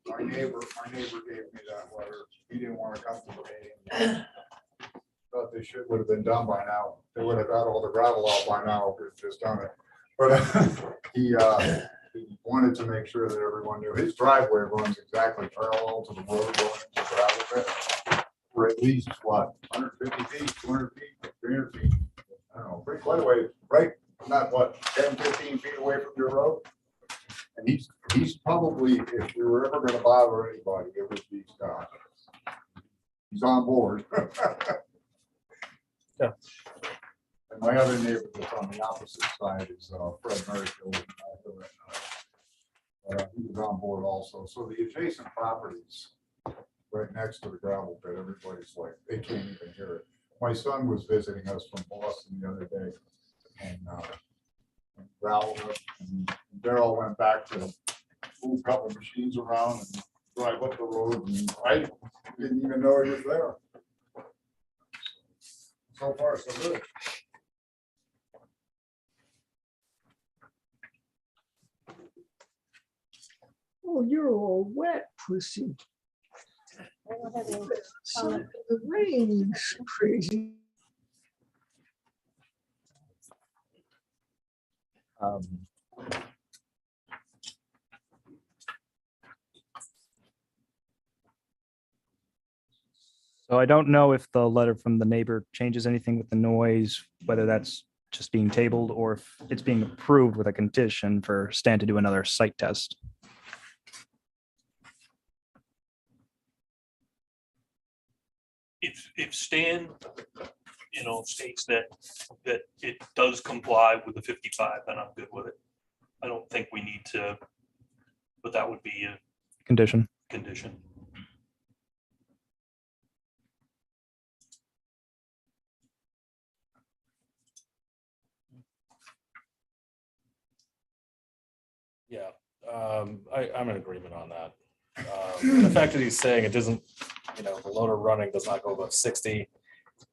My neighbor gave me that letter. He didn't want to come to the meeting. Thought they would have been done by now. They would have got all the gravel out by now if it's just done it. But he wanted to make sure that everyone knew his driveway runs exactly parallel to the road going into the gravel pit. For at least what, 150 feet, 200 feet, 300 feet? I don't know, pretty quite a way, right? Not what, 10, 15 feet away from your road? And he's probably, if we were ever gonna bother anybody, it would be Scott. He's on board. Yeah. And my other neighbor that's on the opposite side is Fred Merrifield. He was on board also. So the adjacent properties right next to the gravel pit, everybody's like, they can't even hear it. My son was visiting us from Boston the other day and gravel up, and Daryl went back to move a couple machines around and drive up the road, and I didn't even know he was there. So far, so good. Oh, you're all wet, pussy. I don't have any So comment. the rain's crazy. So I don't know if the letter from the neighbor changes anything with the noise, whether that's just being tabled or if it's being approved with a condition for Stan to do another site test. If Stan, states that it does comply with the 55, then I'm good with it. I don't think we need to, but that would be a Condition. condition. Yeah, I'm in agreement on that. The fact that he's saying it doesn't, the loader running does not go above 60.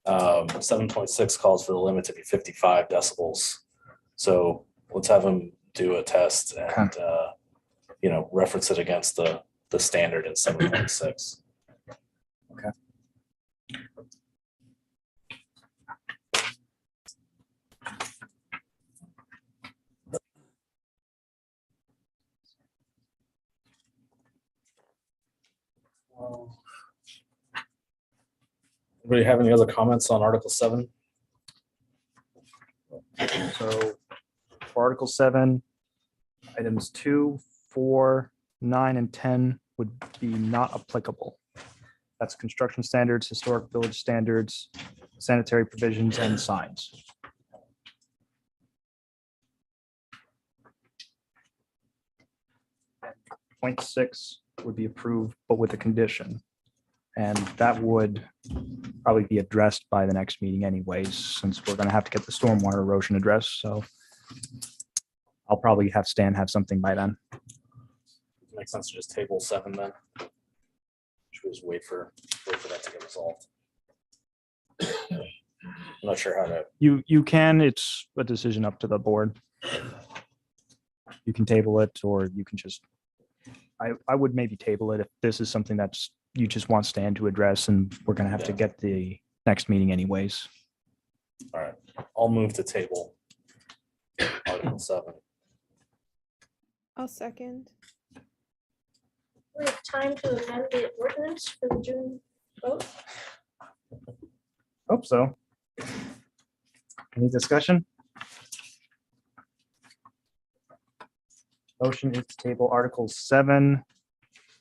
7.6 calls for the limit to be 55 decibels. So let's have him do a test and, reference it against the standard in 7.6. Okay. Anybody have any other comments on Article 7? So for Article 7, items 2, 4, 9, and 10 would be not applicable. That's construction standards, historic village standards, sanitary provisions, and signs. Point 6 would be approved, but with a condition. And that would probably be addressed by the next meeting anyways, since we're gonna have to get the stormwater erosion addressed, so I'll probably have Stan have something by then. Makes sense to just table 7 then. Should we just wait for that to get resolved? I'm not sure how to. You can, it's a decision up to the board. You can table it, or you can just, I would maybe table it if this is something that's, you just want Stan to address, and we're gonna have to get the next meeting anyways. All right, I'll move to table Article 7. I'll second. We have time to amend the ordinance for the June vote. Hope so. Any discussion? Motion is to table Article 7.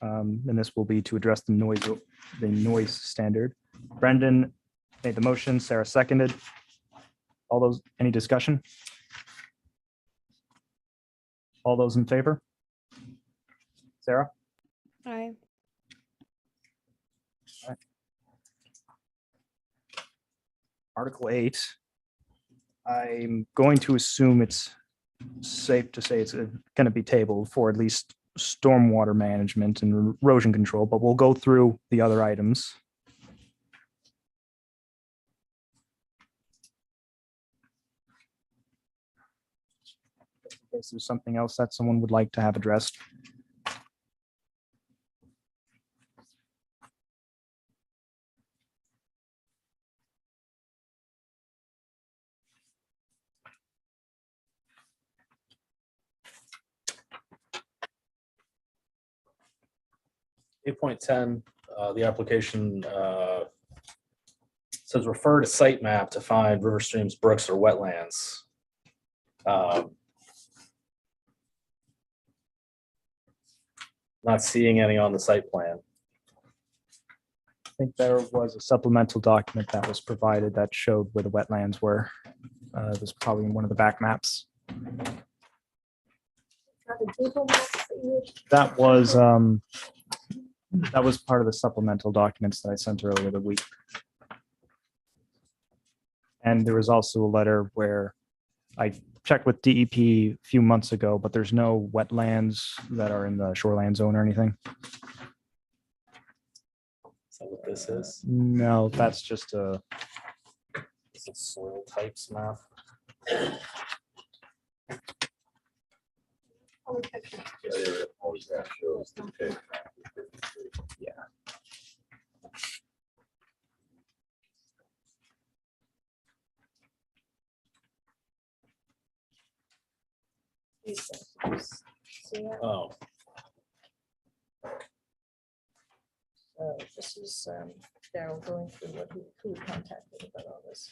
And this will be to address the noise standard. Brendan made the motion, Sarah seconded. All those, any discussion? All those in favor? Sarah, Aye. Article 8. I'm going to assume it's safe to say it's going to be tabled for at least stormwater management and erosion control, but we'll go through the other items. Is there something else that someone would like to have addressed? 8.10, the application says refer to site map to find river streams, brooks, or wetlands. Not seeing any on the site plan. I think there was a supplemental document that was provided that showed where the wetlands were. It was probably in one of the back maps. Not a Google Maps that you- That was part of the supplemental documents that I sent earlier the week. And there was also a letter where I checked with DEP a few months ago, but there's no wetlands that are in the shoreline zone or anything. Is that what this is? No, that's just a, It's a soil types map. Always that shows the pit. these things. See that? Oh, This is Daryl going through what who we contacted about all this.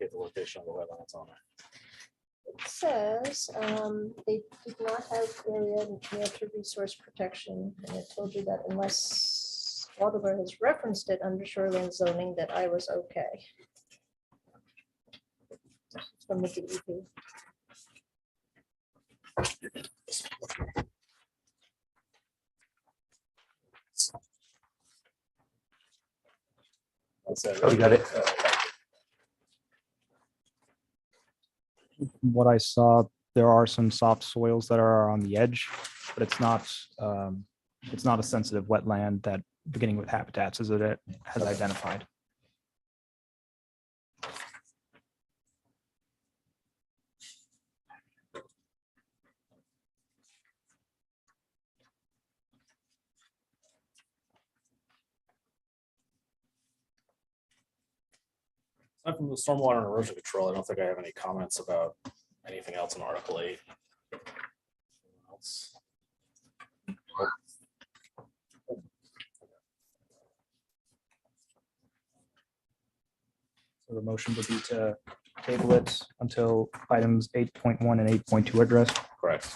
get the location of the wetlands on it. It says they did not have area near to resource protection, and it told you that unless Waldeboro has referenced it under shoreline zoning, that I was okay. From the DEP. That's it, Oh, you got it. From what I saw, there are some soft soils that are on the edge, but it's not a sensitive wetland that beginning with habitats as it has identified. Aside from the stormwater and erosion control, I don't think I have any comments about anything else in Article 8. Else? So the motion would be to table it until items 8.1 and 8.2 are addressed. Correct. Is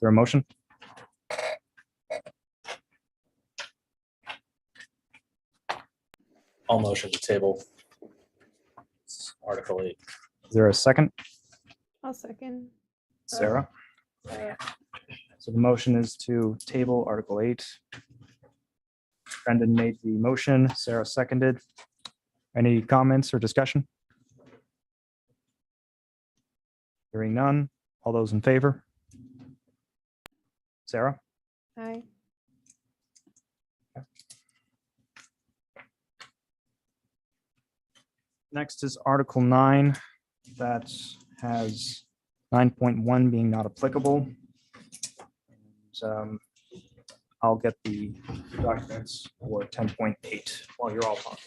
there a motion? I'll motion to table Article 8. Is there a second? I'll second. Sarah? So the motion is to table Article 8. Brendan made the motion, Sarah seconded. Any comments or discussion? Hearing none. All those in favor? Sarah? Aye. Next is Article 9. That has 9.1 being not applicable. And, I'll get the documents for 10.8 while you're all talking.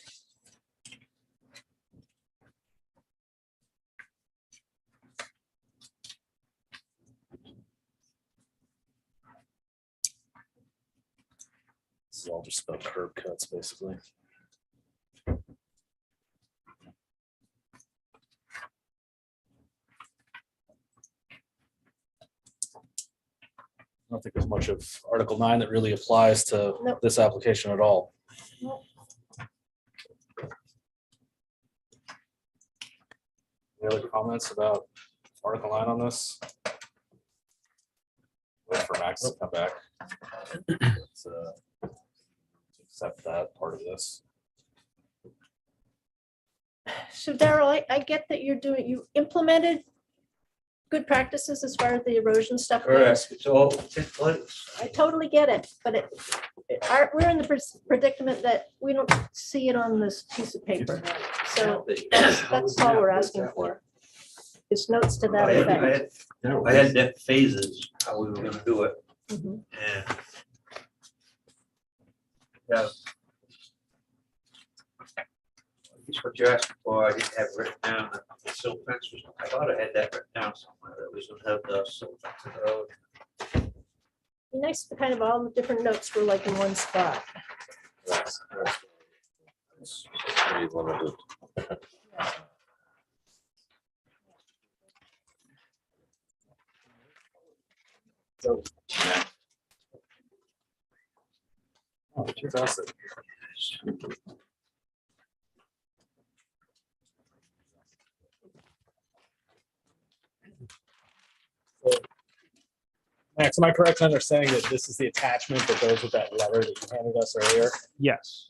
This is all just about curb cuts, basically. don't think there's much of Article 9 that really applies to Nope. this application at all. Nope. Any other comments about Article 9 on this? Wait for Max to come back. To accept that part of this. So Daryl, I get that you implemented good practices as far as the erosion stuff goes. Correct, it's all in place. I totally get it, but we're in the predicament that we don't see it on this piece of paper. So that's all we're asking for. Is notes to that effect. I had that phases, how we were gonna do it, Mhm. and yeah. It's what you're asking for, I didn't have written down that the silt fence was, I thought I had that written down somewhere, that we should have the silt fence in the road. Be nice to kind of all the different notes were like in one spot. It's pretty limited. So. Oh, fantastic. Max, am I correct in understanding that this is the attachment that goes with that letter that you handed us earlier? Yes.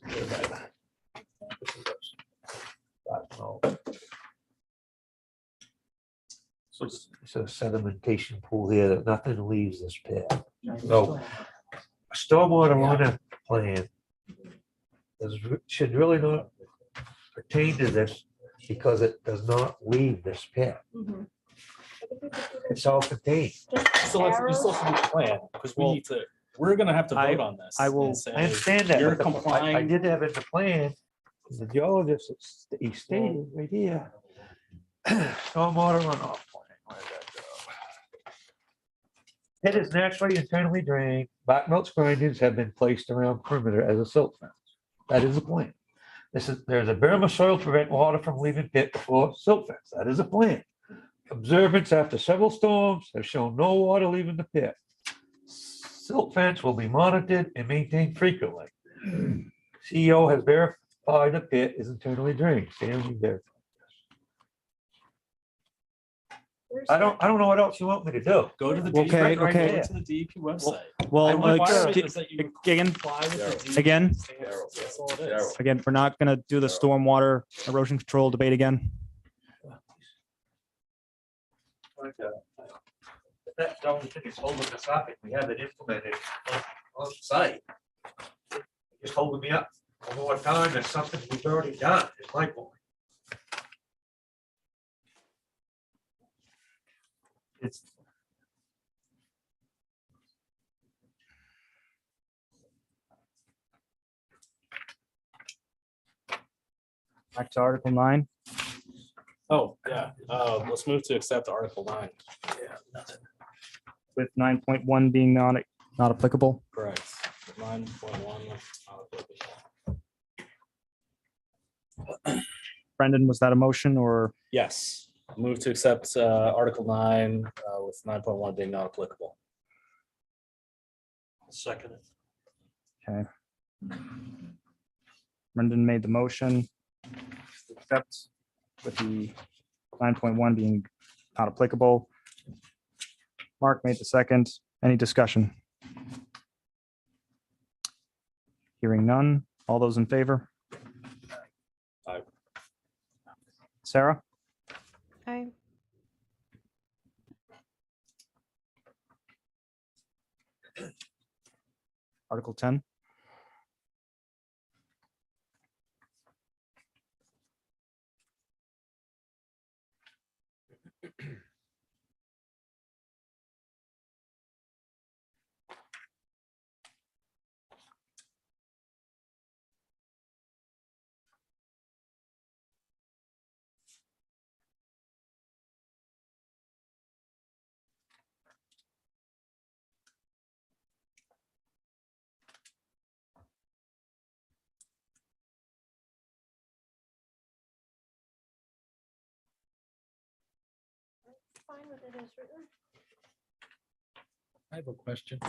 So it's a sedimentation pool here that nothing leaves this pit. So, A stormwater runoff plan should really not pertain to this because it does not leave this pit. Mhm. It's all contained. You still have to do the plan, because we need to, we're gonna have to vote on this. I will- and say, I understand that. You're but I complying. did have in the plan, the geologist, he stated right here. Stormwater runoff plan. Where did that go? Pit is naturally internally drained. Black mulch grindings have been placed around perimeter as a silt fence. That is the plan. There's a berm of soil to prevent water from leaving pit before silt fence. That is a plan. Observance after several storms have shown no water leaving the pit. Silt fence will be monitored and maintained frequently. CEO has verified the pit is internally drained. Sam, you verified this. I don't know what else you want me to do. Go to the Okay, DEP, go okay. to the DEP website. Well, My requirement sti- is that you again, comply with the DEP again? standards. That's all it is. again, we're not gonna do the stormwater erosion control debate again. that's the only thing that's holding us up, if we have it implemented on site. Just holding me up one more time, that's something we've already done, is my point. It's Back to Article 9. Oh, yeah, let's move to accept Article 9. With 9.1 being not applicable. Correct. 9.1. Brendan, was that a motion or? Yes, move to accept Article 9 with 9.1 being not applicable. Second it. Okay. Brendan made the motion. to Accept with the 9.1 being not applicable. Mark made the second. Any discussion? Hearing none. All those in favor? Aye. Sarah? Aye. Article 10. Fine with it as written. I have a question.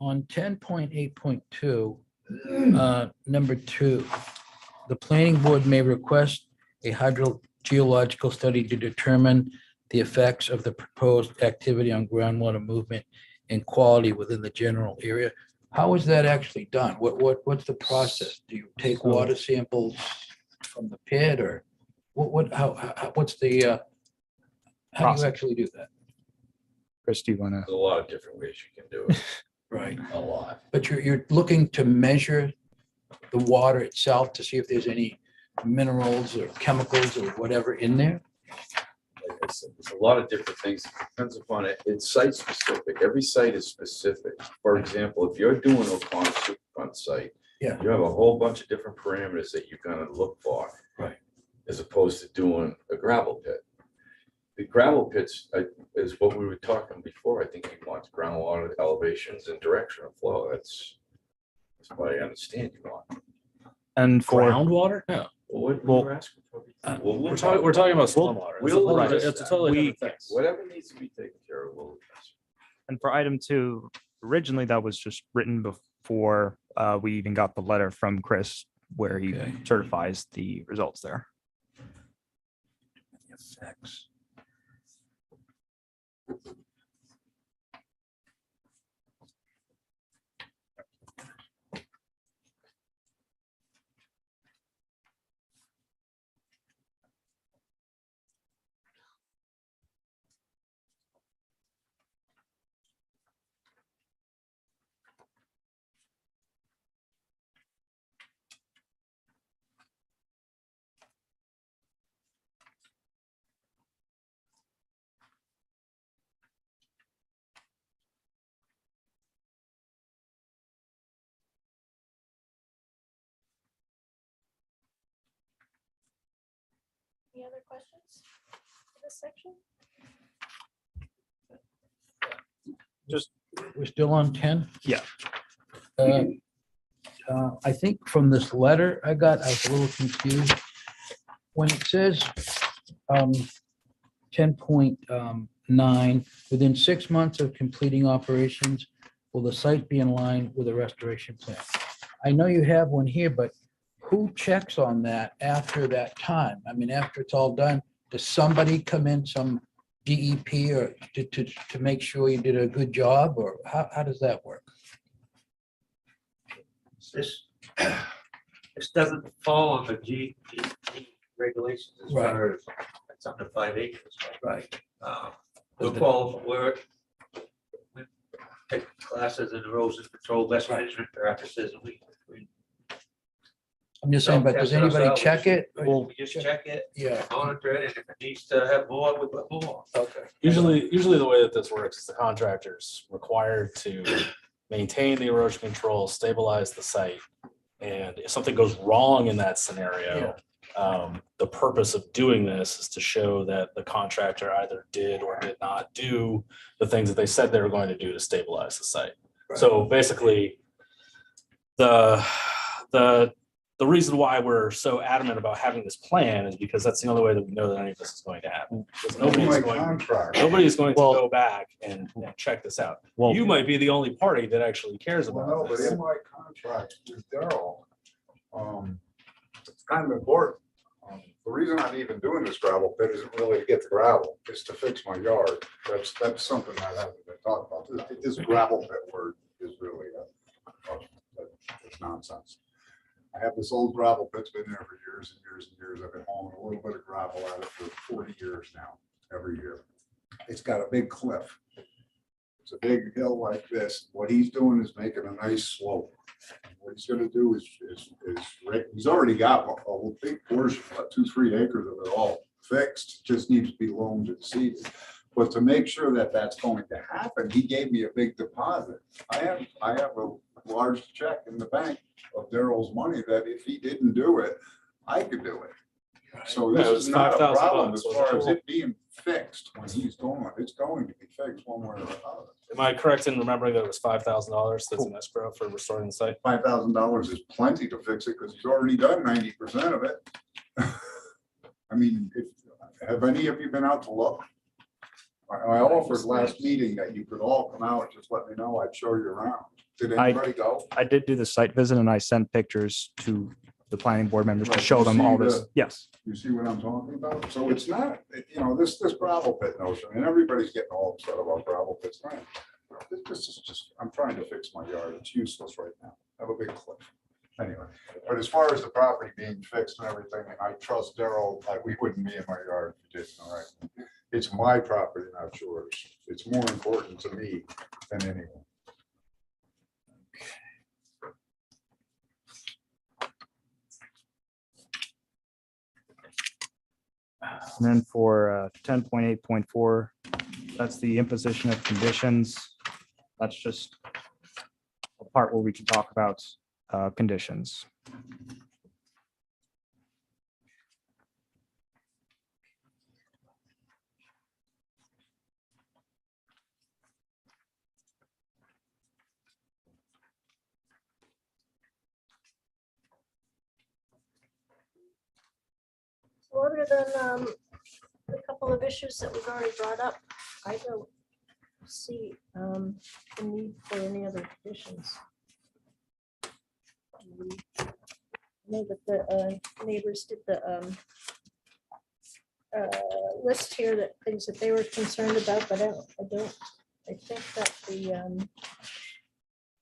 On 10.8.2, number 2, the planning board may request a hydrogeological study to determine the effects of the proposed activity on groundwater movement and quality within the general area. How is that actually done? What's the process? Do you take So- water samples from the pit, or what's the, how do Process. you actually do that? Chris, do you want to? There's a lot of different ways you can do it, Right. a lot. But you're looking to measure the water itself to see if there's any minerals or chemicals or whatever in there? Like I said, there's a lot of different things. It depends upon it. It's site specific. Every site is specific. For example, if you're doing a Superfund site, Yeah. you have a whole bunch of different parameters that you're gonna look for. Right. As opposed to doing a gravel pit. The gravel pits is what we were talking before. I think you want groundwater elevations and direction of flow. That's what I understand you want. And for, Groundwater? No. What Well, we're asking for. We're talking about stormwater. we'll It's address a that. totally We- different thing. Whatever needs to be taken care of, we'll address. and for item 2, originally that was just written before we even got the letter from Chris where he Okay. certifies the results there. Effects. Any other questions for this section? We're still on 10? Yeah. I think from this letter I got, I was a little confused. When it says 10.9, within 6 months of completing operations, will the site be in line with a restoration plan? I know you have one here, but who checks on that after that time? I mean, after it's all done, does somebody come in, some DEP, or to make sure you did a good job, or how does that work? This doesn't fall on the G regulations as Right. far as it's under 5 acres. Right. We're qualified, we take classes in erosion control, best management practices, and we I'm just saying, but does Self-test anybody ourselves. check it? we just check it, Yeah, monitor it, and if it needs to have more, we put more. okay. Usually the way that this works is the contractor's required to maintain the erosion control, stabilize the site. And if something goes wrong in that scenario, the purpose of doing this is to show that the contractor either did or did not do the things that they said they were going to do to stabilize the site. So basically, the reason why we're so adamant about having this plan is because that's the only way that we know that any of this is going to happen. Because nobody's My going contract. to go back and check this out. Well, You might be the only party that actually cares Well, no, about but this. in my contract with Daryl, it's kind of important. The reason I'm even doing this gravel pit isn't really to get the gravel, it's to fix my yard. That's something that hasn't been talked about. This gravel pit word is really, it's nonsense. I have this old gravel pit, it's been there for years and years and years. I've been hauling a little bit of gravel out of it for 40 years now, every year. It's got a big cliff. It's a big hill like this. What he's doing is making a nice slope. What he's gonna do is he's already got a big portion, about 2-3 acres of it all fixed, just needs to be loamed and seeded. But to make sure that that's going to happen, he gave me a big deposit. I have a large check in the bank of Daryl's money that if he didn't do it, I could do it. So Yeah, this it was is not a $5,000 problem as was far as all. it being fixed when he's going. It's going to be fixed one way or another. Am I correct in remembering that it was $5,000 that's in escrow for restoring the site? $5,000 is plenty to fix it because he's already done 90% of it. I mean, have any of you been out to look? I offered last meeting that you could all come out, just let me know, I'd show you around. Did anybody go? I did do the site visit and I sent pictures to the planning board members to Right, show you them all see this. the- Yes. You see what I'm talking about? So it's not, this gravel pit notion, and everybody's getting all upset about gravel pits. Man, this is just, I'm trying to fix my yard. It's useless right now. I have a big cliff. Anyway, but as far as the property being fixed and everything, and I trust Daryl, like, we wouldn't be in my yard if you didn't, all right? It's my property, not yours. It's more important to me than anyone. And then for 10.8.4, that's the imposition of conditions. That's just a part where we can talk about conditions. So other than a couple of issues that we've already brought up, I don't see the need for any other conditions. I know that the neighbors did the list here, that things that they were concerned about, but I think that the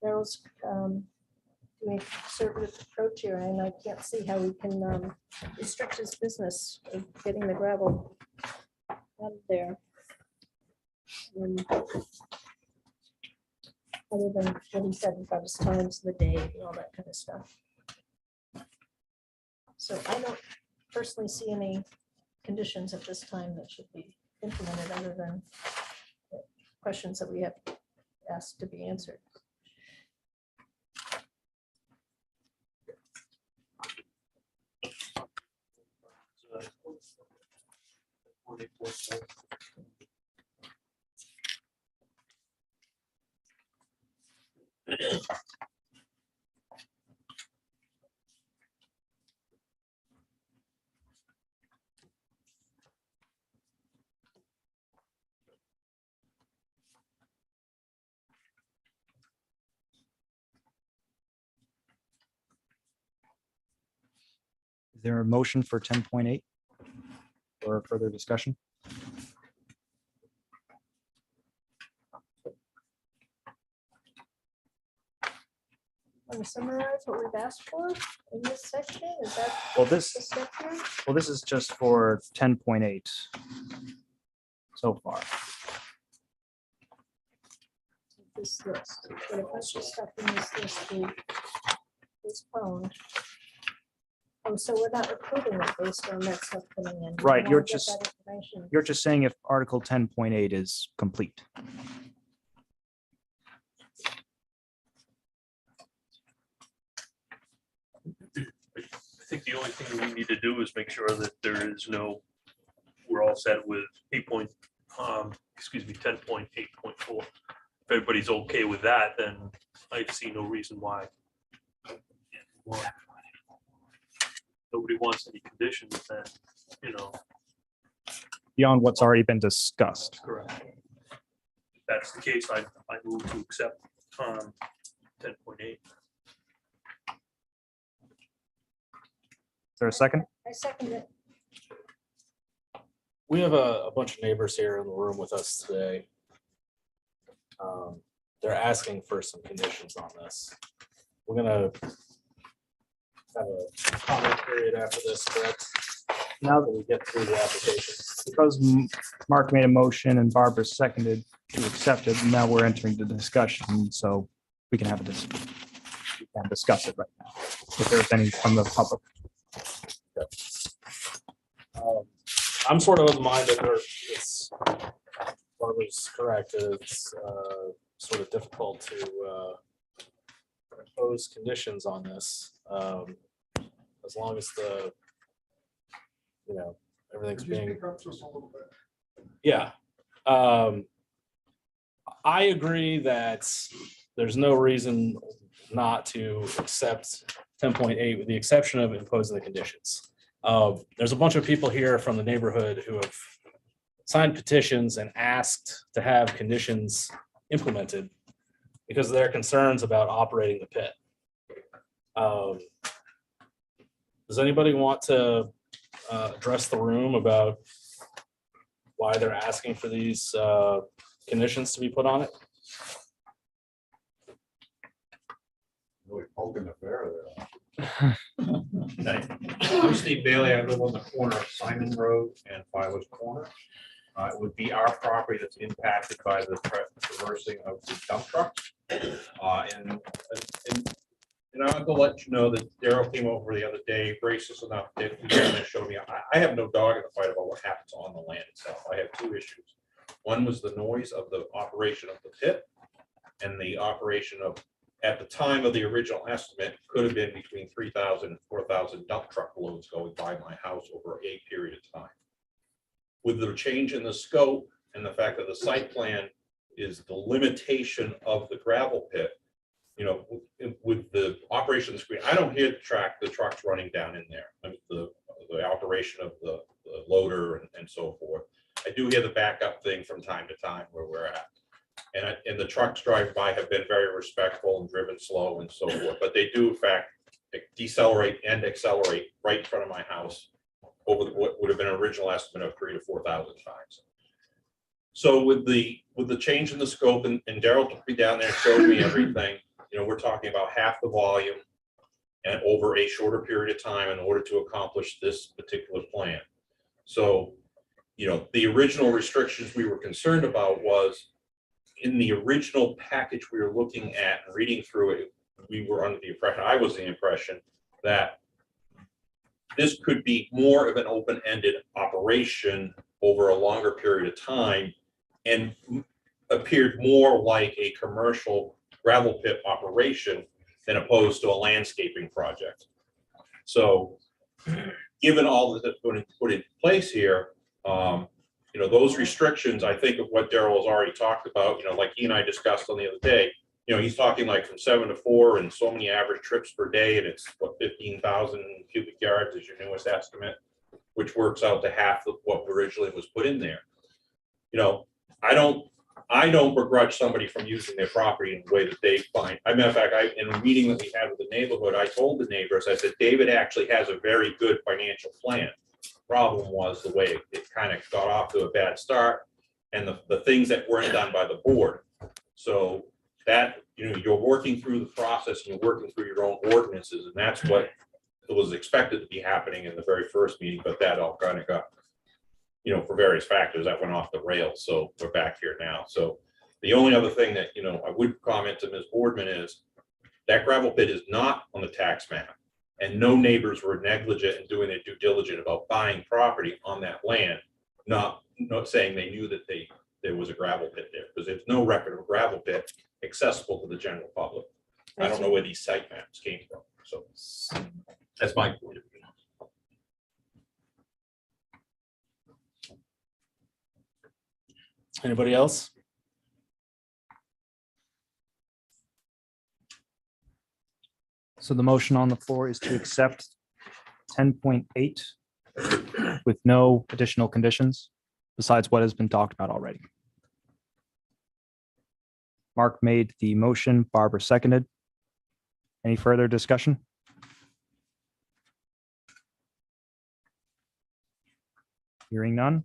Daryl's doing a conservative approach here, and I can't see how we can restrict his business of getting the gravel out of there. Other than what he said about his times of the day and all that kind of stuff. So I don't personally see any conditions at this time that should be implemented, other than the questions that we have asked to be answered. Is there a motion for 10.8 or further discussion? Want to summarize what we've asked for in this section? Is that Well, the this step here? Well, this is just for 10.8 so far. This list, but a bunch of stuff in this list we postponed. Oh, so we're not approving it based on that stuff coming in. We Right, wanna you're get just- that information. You're just saying if Article 10.8 is complete. I think the only thing that we need to do is make sure that there is no, we're all set with 10.8.4. If everybody's okay with that, then I see no reason why. Nobody wants any conditions, then, Beyond what's already been discussed. correct. If that's the case, I move to accept 10.8. Is there a second? I second it. We have a bunch of neighbors here in the room with us today. They're asking for some conditions on this. We're gonna have a comment period after this, correct? Now that we get through the application. Because Mark made a motion and Barbara seconded to accept it, now we're entering the discussion, so we can have a we can discuss it right now. If there's any from the public. I'm sort of of the mind that it's, Barbara's correct, it's sort of difficult to impose conditions on this. As long as everything's Could you being, speak up just a little bit? yeah. I agree that there's no reason not to accept 10.8 with the exception of imposing the conditions. There's a bunch of people here from the neighborhood who have signed petitions and asked to have conditions implemented because of their concerns about operating the pit. Does anybody want to address the room about why they're asking for these conditions to be put on it? Really poking the bear there. I'm Steve Bailey. I live on the corner of Simon Road and Filer's Corner. It would be our property that's impacted by the traversing of the dump trucks. And I want to let you know that Daryl came over the other day, gracious enough to show me. I have no dog in the fight about what happens on the land itself. I have two issues. One was the noise of the operation of the pit, and the operation of, at the time of the original estimate, could have been between 3,000 and 4,000 dump truck loads going by my house over a period of time. With the change in the scope and the fact that the site plan is the limitation of the gravel pit, you know, with the operation screen, I don't hear the trucks running down in there. I mean, the operation of the loader and so forth. I do hear the backup thing from time to time where we're at. And the trucks drive by have been very respectful and driven slow and so forth, but they do in fact decelerate and accelerate right in front of my house over what would have been an original estimate of 3,000 to 4,000 times. So with the change in the scope, and Daryl took me down there and showed me everything, you know, we're talking about half the volume and over a shorter period of time in order to accomplish this particular plan. So, you know, the original restrictions we were concerned about was in the original package we were looking at and reading through it, we were under the impression, I was the impression, that this could be more of an open-ended operation over a longer period of time and appeared more like a commercial gravel pit operation than opposed to a landscaping project. So given all that's going to put in place here, you know, those restrictions, I think of what Daryl has already talked about, you know, like he and I discussed on the other day, you know, he's talking like from 7 to 4 and so many average trips per day. And it's what, 15,000 cubic yards is your newest estimate, which works out to half of what originally was put in there. You know, I don't begrudge somebody from using their property in the way that they find. As a matter of fact, in a meeting that we had with the neighborhood, I told the neighbors, I said, David actually has a very good financial plan. Problem was the way it kind of got off to a bad start and the things that weren't done by the board. So that, you know, you're working through the process and you're working through your own ordinances, and that's what was expected to be happening in the very first meeting, but that all kind of got, you know, for various factors that went off the rails. So we're back here now. So the only other thing that, you know, I would comment to Ms. Boardman is that gravel pit is not on the tax map, and no neighbors were negligent in doing their due diligence about buying property on that land, not saying they knew that there was a gravel pit there, because there's no record of a gravel pit accessible to the general public. I don't know where these site maps came from. So that's my point of view. Anybody else? So the motion on the floor is to accept 10.8 with no additional conditions besides what has been talked about already. Mark made the motion, Barbara seconded. Any further discussion? Hearing none.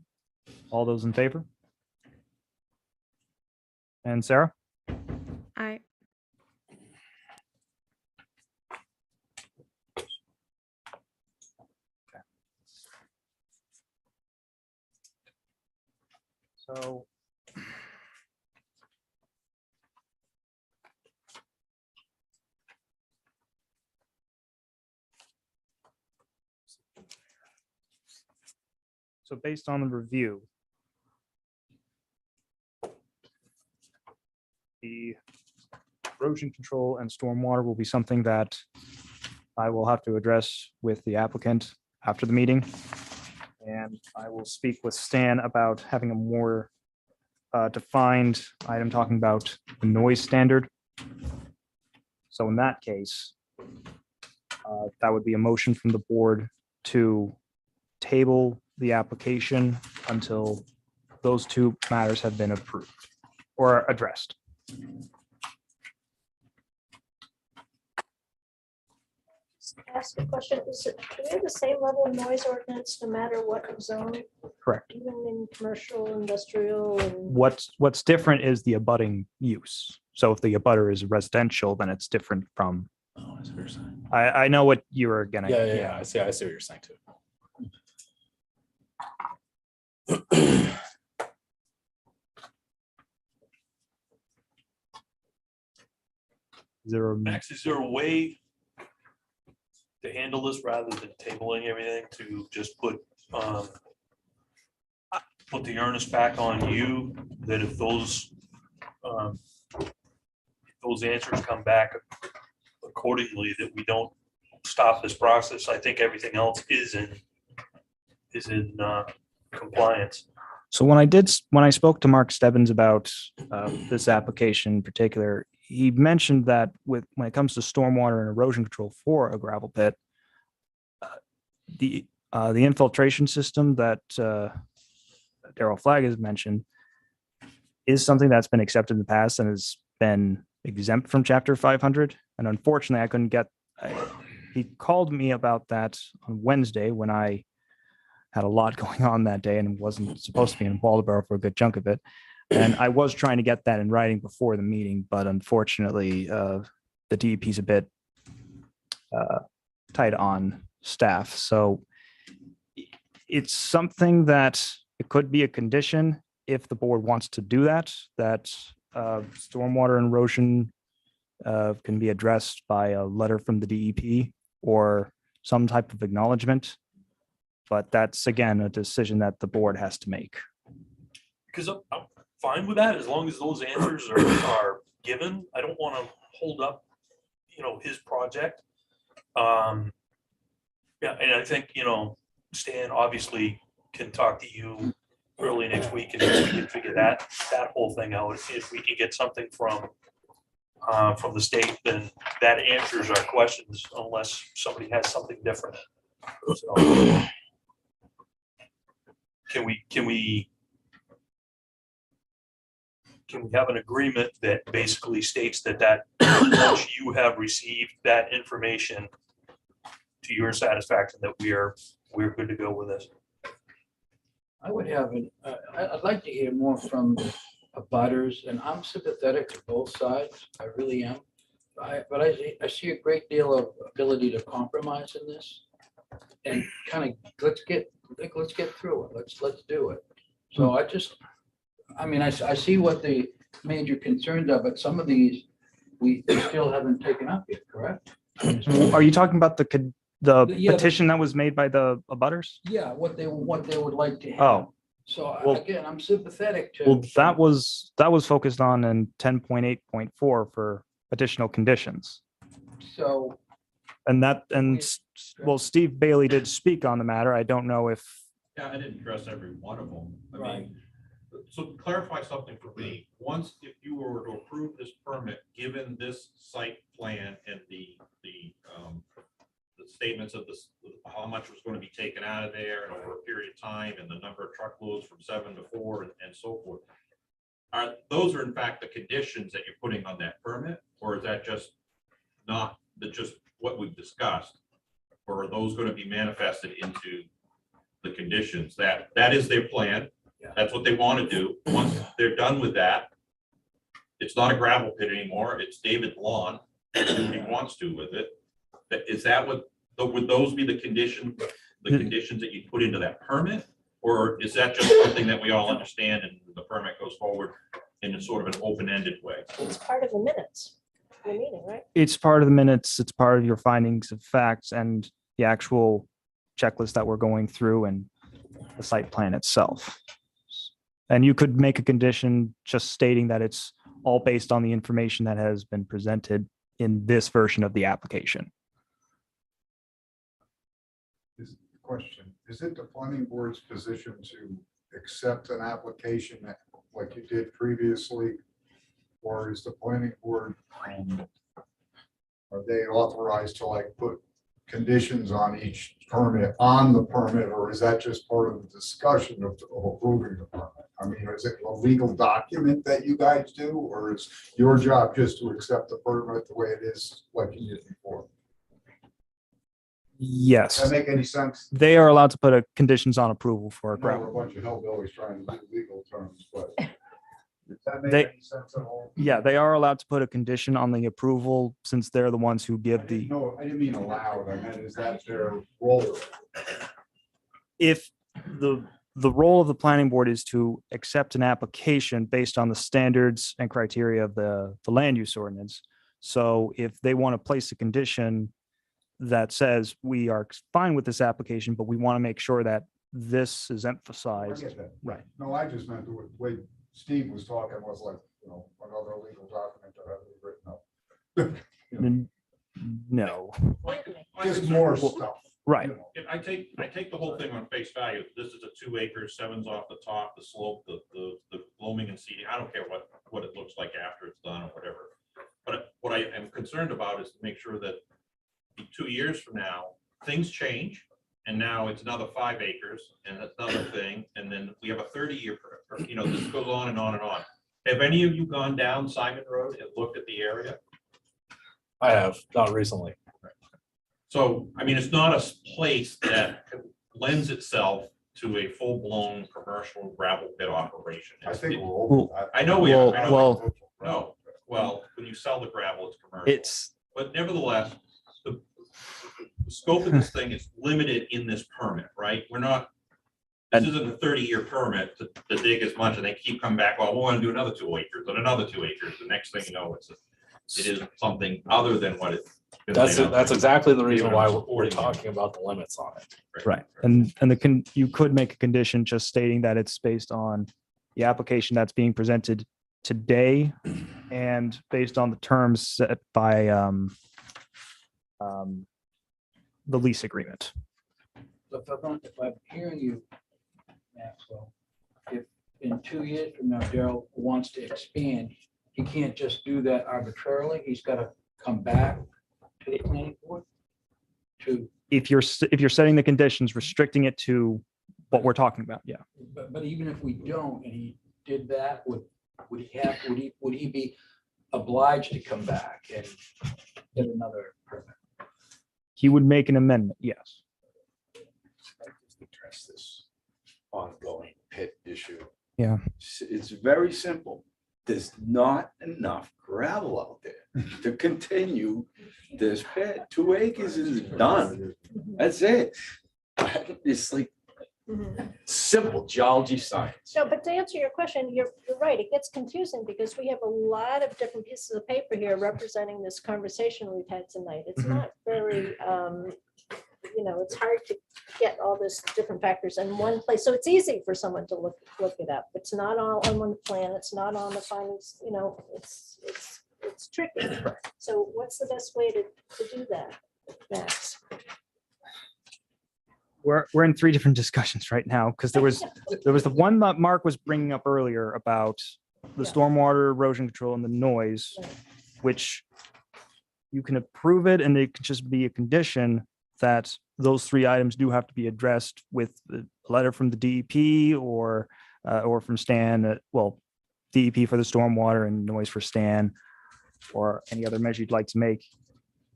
All those in favor? And Sarah? Aye. So based on the review, the erosion control and stormwater will be something that I will have to address with the applicant after the meeting. And I will speak with Stan about having a more defined item talking about the noise standard. So in that case, that would be a motion from the board to table the application until those two matters have been approved or addressed. Ask a question, do we have the same level of noise ordinance no matter what zone, Correct. even in commercial, industrial, and What's different is the abutting use. So if the abutter is residential, then it's different from, Oh, I see what you're saying. I know what you were gonna. Yeah. I see what you're saying too. Max, is there a way to handle this rather than tabling everything to just put the earnest back on you, that if those answers come back accordingly, that we don't stop this process? I think everything else is in compliance. So when I spoke to Mark Stebbins about this application in particular, he mentioned that when it comes to stormwater and erosion control for a gravel pit, the infiltration system that Daryl Flagg has mentioned is something that's been accepted in the past and has been exempt from Chapter 500. And unfortunately, I couldn't get. He called me about that on Wednesday when I had a lot going on that day and wasn't supposed to be in Waldeboro for a good chunk of it. And I was trying to get that in writing before the meeting, but unfortunately, the DEP is a bit tight on staff. So it's something that it could be a condition if the board wants to do that, that stormwater and erosion can be addressed by a letter from the DEP or some type of acknowledgement. But that's, again, a decision that the board has to make. Because I'm fine with that, as long as those answers are given. I don't want to hold up, his project. Yeah, and I think, Stan obviously can talk to you early next week and we can figure that whole thing out. If we can get something from the state, then that answers our questions unless somebody has something different. So, can we have an agreement that basically states that once you have received that information to your satisfaction, that we're good to go with this? I would have, I'd like to hear more from the abutters, and I'm sympathetic to both sides. I really am. But I see a great deal of ability to compromise in this and kind of, let's get through it. Let's do it. So I see what the major concerns are, but some of these we still haven't taken up yet, correct? Are you talking about the Yeah, petition that was made by the abutters? Yeah, what they would like to have. Oh, So well- again, I'm sympathetic to. well, that was focused on in 10.8.4 for additional conditions. So, Well, Steve Bailey did speak on the matter. I don't know if, Yeah, I didn't address every one of them. I Right. mean, so to clarify something for me, once if you were to approve this permit, given this site plan and the statements of this, how much was going to be taken out of there and over a period of time and the number of truckloads from 7 to 4 and so forth. Those are in fact the conditions that you're putting on that permit, or is that just not just what we've discussed? Or are those going to be manifested into the conditions that is their plan? Yeah. That's what they want to do. Once they're done with that, it's not a gravel pit anymore. It's David's lawn. If he wants to with it. Is that would those be the conditions that you put into that permit? Or is that just something that we all understand and the permit goes forward in a sort of an open-ended way? it's part of the minutes, of the meeting, right? it's part of the minutes, it's part of your findings of facts and the actual checklist that we're going through and the site plan itself. And you could make a condition just stating that it's all based on the information that has been presented in this version of the application. Question, is it the planning board's position to accept an application like you did previously? Or is the planning board, are they authorized to put conditions on each permit, or is that just part of the discussion of approving the permit? I mean, is it a legal document that you guys do, or is your job just to accept the permit the way it is like you did before? Does Yes, that make any sense? they are allowed to put a conditions on approval for I a know we're a gravel. bunch of hellbillies trying to do legal terms, but does that They- make any sense at all? Yeah, they are allowed to put a condition on the approval since they're the ones who give the, No, I didn't mean allowed. I meant, is that their role? if the role of the planning board is to accept an application based on the standards and criteria of the land use ordinance. So if they want to place a condition that says we are fine with this application, but we want to make sure that this is I emphasized. get that. Right. No, I just meant the way Steve was talking was like, you know, another legal document that had to be written up. No, Just more stuff. right. you know. If I take the whole thing on face value, this is a 2 acres, 7's off the top, the slope, the blooming and seeding, I don't care what it looks like after it's done or whatever. But what I am concerned about is to make sure that 2 years from now, things change. And now it's another 5 acres and that's another thing. And then we have a 30-year, you know, this goes on and on and on. Have any of you gone down Simon Road and looked at the area? I have, not recently. So, I mean, it's not a place that lends itself to a full-blown commercial gravel pit operation. I It's- think it- we're over that. I know we are. Well, I know. well, No, well, when you sell the gravel, it's commercial. it's, But nevertheless, the scope of this thing is limited in this permit, right? We're not, this isn't a 30-year permit to dig as much and they keep coming back, well, we want to do another 2 acres and another 2 acres. The next thing you know, it is something other than what it's. been That's, laid out that's there. exactly the reason Even why supporting we're it. talking about the limits on it. right. And you could make a condition just stating that it's based on the application that's being presented today and based on the terms set by the lease agreement. If I'm hearing you, Maxwell, if in 2 years from now, Daryl wants to expand, he can't just do that arbitrarily. He's got to come back to the planning board to, If you're setting the conditions, restricting it to what we're talking about, yeah. but even if we don't, and he did that, would he be obliged to come back and get another permit? He would make an amendment, yes. Address this ongoing pit issue. Yeah. It's very simple. There's not enough gravel out there to continue this pit. 2 acres is done. That's it. It's like simple geology science. No, but to answer your question, you're right. It gets confusing because we have a lot of different pieces of paper here representing this conversation we've had tonight. It's not very, it's hard to get all this different factors in one place. So it's easy for someone to look it up. It's not all on one plan. It's not on the findings, it's tricky. So what's the best way to do that, Max? We're in 3 different discussions right now because there was the one that Mark was bringing up earlier about the Yeah. stormwater erosion control and the noise, Right. which you can approve it and it could just be a condition that those 3 items do have to be addressed with a letter from the DEP or from Stan, DEP for the stormwater and noise for Stan, or any other measure you'd like to make.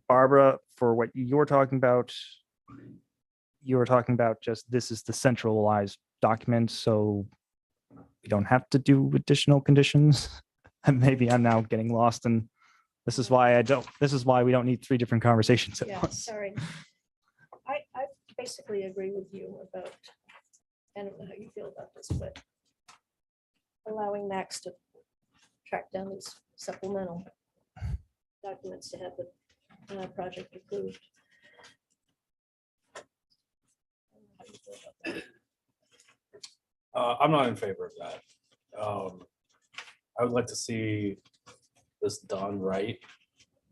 Barbara, for what you're talking about, just this is the centralized document, so we don't have to do additional conditions. And maybe I'm now getting lost, and this is why we don't need 3 different conversations at Yeah, once. sorry. I basically agree with you about, I don't know how you feel about this, but allowing Max to track down these supplemental documents to have the project approved. How do you feel about that? I'm not in favor of that. I would like to see this done right.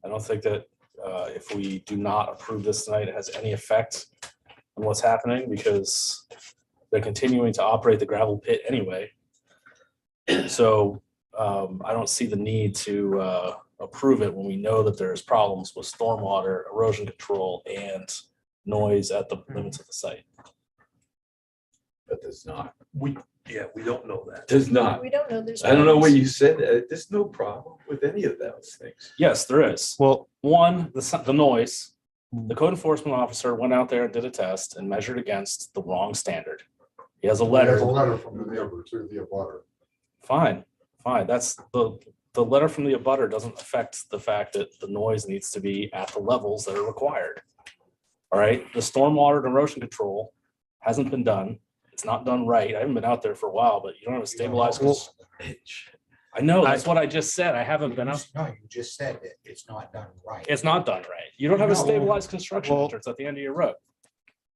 I don't think that if we do not approve this tonight, it has any effect on what's happening because they're continuing to operate the gravel pit anyway. So I don't see the need to approve it when we know that there's problems with stormwater, erosion control, and noise at the limits of the site. But there's not. Yeah, we don't know that. Does not. We don't know. There's. I don't know what plans. you said. There's no problem with any of those things. Yes, there is. Well, One, the noise, the code enforcement officer went out there and did a test and measured against the wrong standard. He has a There's a letter. letter from the neighbor to the abutter. Fine, fine. That's the letter from the abutter doesn't affect the fact that the noise needs to be at the levels that are required. All right, the stormwater and erosion control hasn't been done. It's not done right. I haven't been out there for a while, but you don't have a stabilized. I know, that's what I just said. I haven't been out. No, you just said that it's not done right. It's not done right. You don't have a No. stabilized construction Well, entrance at the end of your road.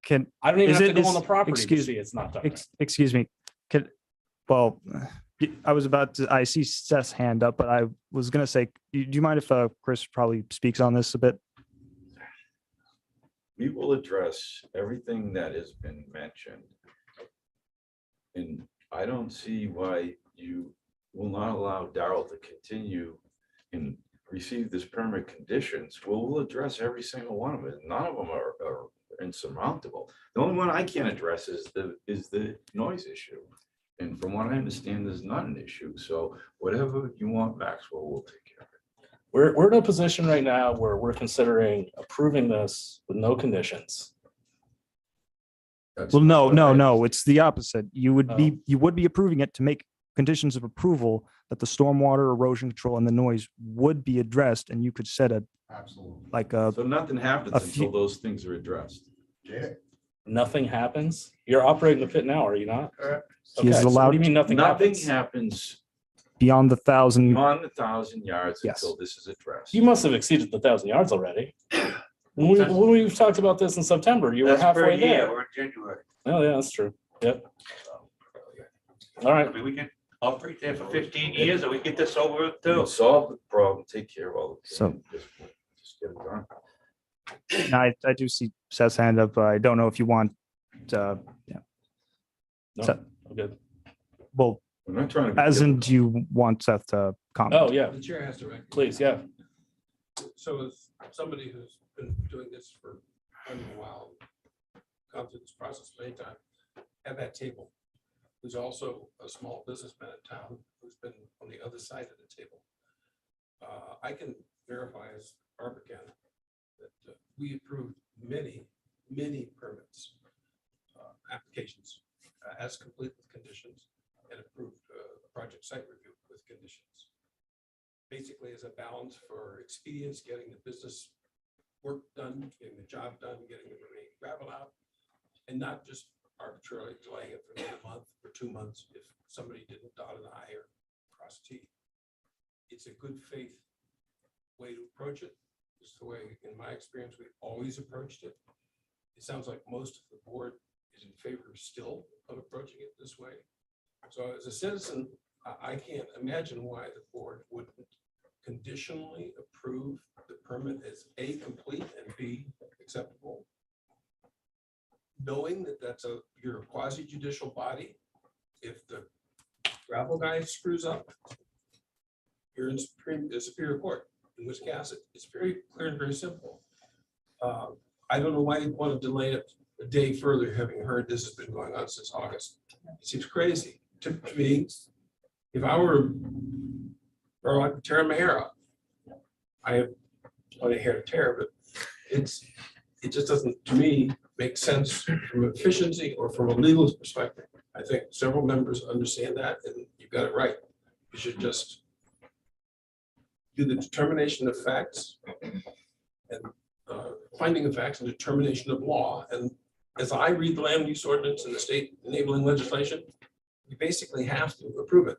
can, I don't even Is have to it- go on the is- property to excuse- see it's not done right. excuse me, can, well, I was about to, I see Seth's hand up, but I was gonna say, do you mind if Chris probably speaks on this a bit? We will address everything that has been mentioned. And I don't see why you will not allow Darrell to continue and receive this permit conditions. We'll address every single one of it. None of them are insurmountable. The only one I can't address is the noise issue. And from what I understand, there's not an issue. So whatever you want, Maxwell will take care of it. We're in a position right now where we're considering approving this with no conditions. That's Well, no, what no, I no, it's the opposite. You would Oh. be, you would be approving it to make conditions of approval that the stormwater erosion control and the noise would be addressed, and you could set a, Absolutely. like a, So nothing happens A few- until those things are addressed. Get it? Nothing happens. You're operating the pit now, are you not? He is Okay, so what allowed do you mean nothing Nothing happens? happens beyond the 1,000. beyond 1,000 yards Yes. until this is addressed. You must have exceeded the 1,000 yards already. When we talked about this in September, you were That's per halfway year, there. we're in January. Oh, yeah, that's true. Yep. All I right. mean, we can operate there for 15 years and we get this over with To too. solve the problem, take care of all the. So- Just get it done. I do see Seth's hand up. I don't know if you want, yeah, No, So- I'm good. well, I'm not trying to. be as in, difficult. do you want Seth to comment? Oh, yeah, The chair has to recognize. please, yeah. So as somebody who's been doing this for a while, gone through this process many times, at that table, who's also a small businessman in town, who's been on the other side of the table. I can verify, as Barbara can, that we approved many permits, applications as complete with conditions, and approved project site review with conditions. Basically, as a balance for expedience, getting the business work done, getting the job done, getting the remaining gravel out, and not just arbitrarily delaying it for another month or 2 months if somebody didn't dot an I or cross a T. It's a good faith way to approach it. It's the way, in my experience, we've always approached it. It sounds like most of the board is in favor still of approaching it this way. So as a citizen, I can't imagine why the board wouldn't conditionally approve the permit as A, complete, and B, acceptable. Knowing that you're a quasi judicial body, if the gravel guy screws up, you're in Superior Court in Wisconsin. It's very clear and very simple. I don't know why you want to delay it a day further, having heard this has been going on since August. It seems crazy to me. If I were, or like tearing my hair out, I have plenty of hair to tear, but it just doesn't, to me, make sense from efficiency or from a legal perspective. I think several members understand that, and you've got it right. You should just do the determination of facts and finding of facts and determination of law. And as I read the land use ordinance and the state enabling legislation, you basically have to approve it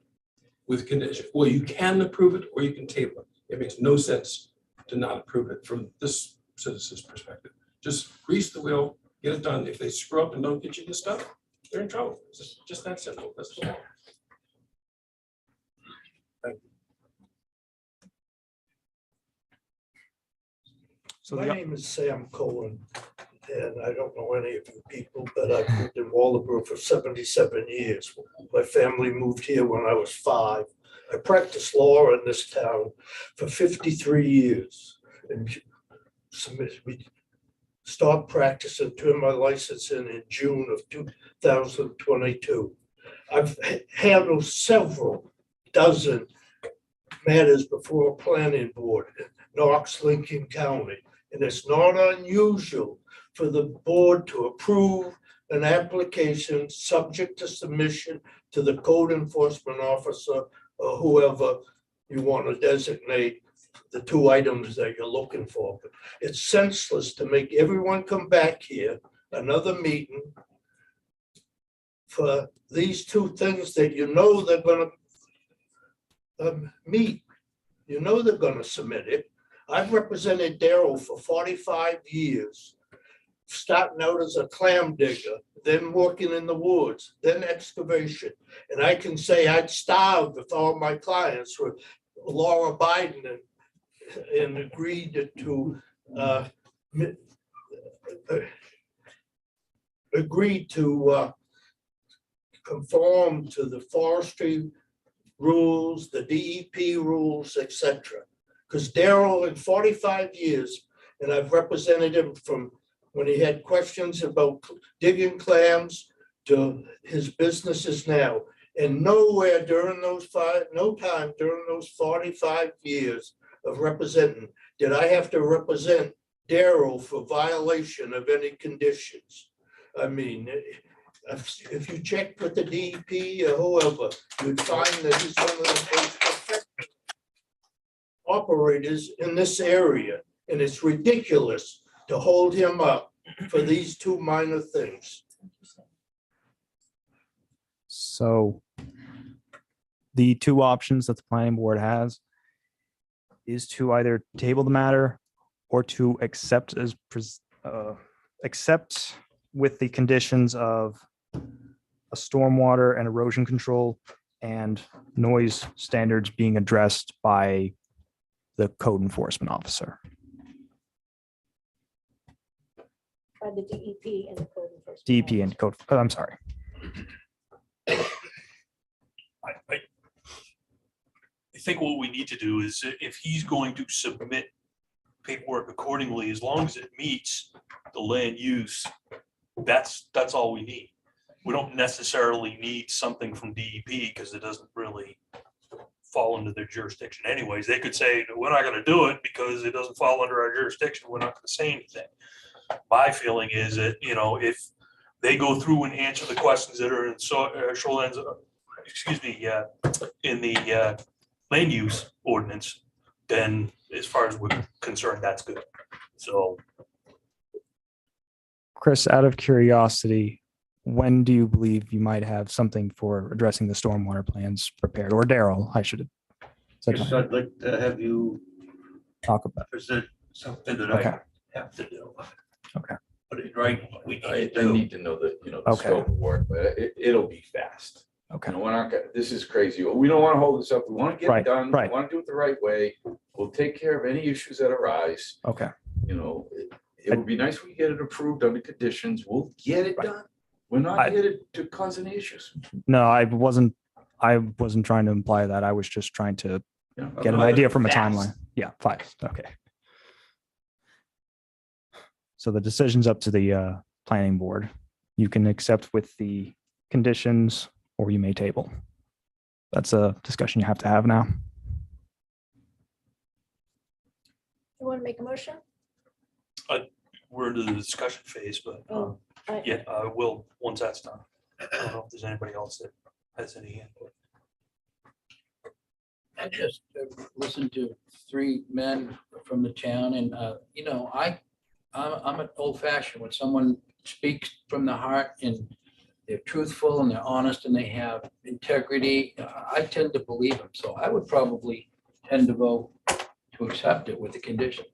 with condition. Well, you can approve it or you can table it. It makes no sense to not approve it from this citizen's perspective. Just grease the wheel, get it done. If they screw up and don't get you this stuff, they're in trouble. It's just that simple. That's the law. So My the- name is Sam Cohen, and I don't know any of you people, but I've lived in Waldeboro for 77 years. My family moved here when I was 5. I practiced law in this town for 53 years. And we stopped practicing, turned my license in June of 2022. I've handled several dozen matters before a planning board in Knox, Lincoln County. And it's not unusual for the board to approve an application subject to submission to the code enforcement officer or whoever you want to designate the two items that you're looking for. But it's senseless to make everyone come back here, another meeting for these two things that you know they're gonna meet. You know they're gonna submit it. I've represented Darrell for 45 years, starting out as a clam digger, then working in the woods, then excavation. And I can say I'd starve if all my clients were law abiding and agreed to conform to the forestry rules, the DEP rules, etc. Because Darrell, in 45 years, and I've represented him from when he had questions about digging clams to his businesses now. And nowhere during those no time during those 45 years of representing did I have to represent Darrell for violation of any conditions. I mean, if you check with the DEP or whoever, you'd find that he's one of the most effective operators in this area. And it's ridiculous to hold him up for these two minor things. So the two options that the planning board has is to either table the matter or to accept with the conditions of a stormwater and erosion control and noise standards being addressed by the code enforcement officer. By the DEP and the code enforcement. DEP and code, I'm sorry. I think what we need to do is if he's going to submit paperwork accordingly, as long as it meets the land use, that's all we need. We don't necessarily need something from DEP because it doesn't really fall under their jurisdiction anyways. They could say, we're not going to do it because it doesn't fall under our jurisdiction. We're not going to say anything. My feeling is that, you know, if they go through and answer the questions that are in shorelands, in the land use ordinance, then as far as we're concerned, that's good. So, Chris, out of curiosity, when do you believe you might have something for addressing the stormwater plans prepared? Or Darrell, I should have said. Yes, I'd like to have you Talk about. present something that Okay. I have to do. Okay. Put it right, what we I need to do. need to know the, the Okay. scope of work, but it'll be fast. Okay. We're not gonna, this is crazy. We don't want to hold this up. We want to get Right, it done. We right. want to do it the right way. We'll take care of any issues that arise. Okay. It would be nice if we get it approved under conditions. We'll get it done. We're not here to cause any issues. No, I wasn't trying to imply that. I was just trying to get an idea from a timeline. Yeah, 5. Okay. So the decision's up to the planning board. You can accept with the conditions or you may table. That's a discussion you have to have now. You want to make a motion? we're into the discussion phase, but yeah, I will, once that's done. I don't know if there's anybody else that has any input. I just listened to 3 men from the town and, you know, I'm an old fashioned. When someone speaks from the heart and they're truthful and they're honest and they have integrity, I tend to believe them. So I would probably tend to vote to accept it with the conditions.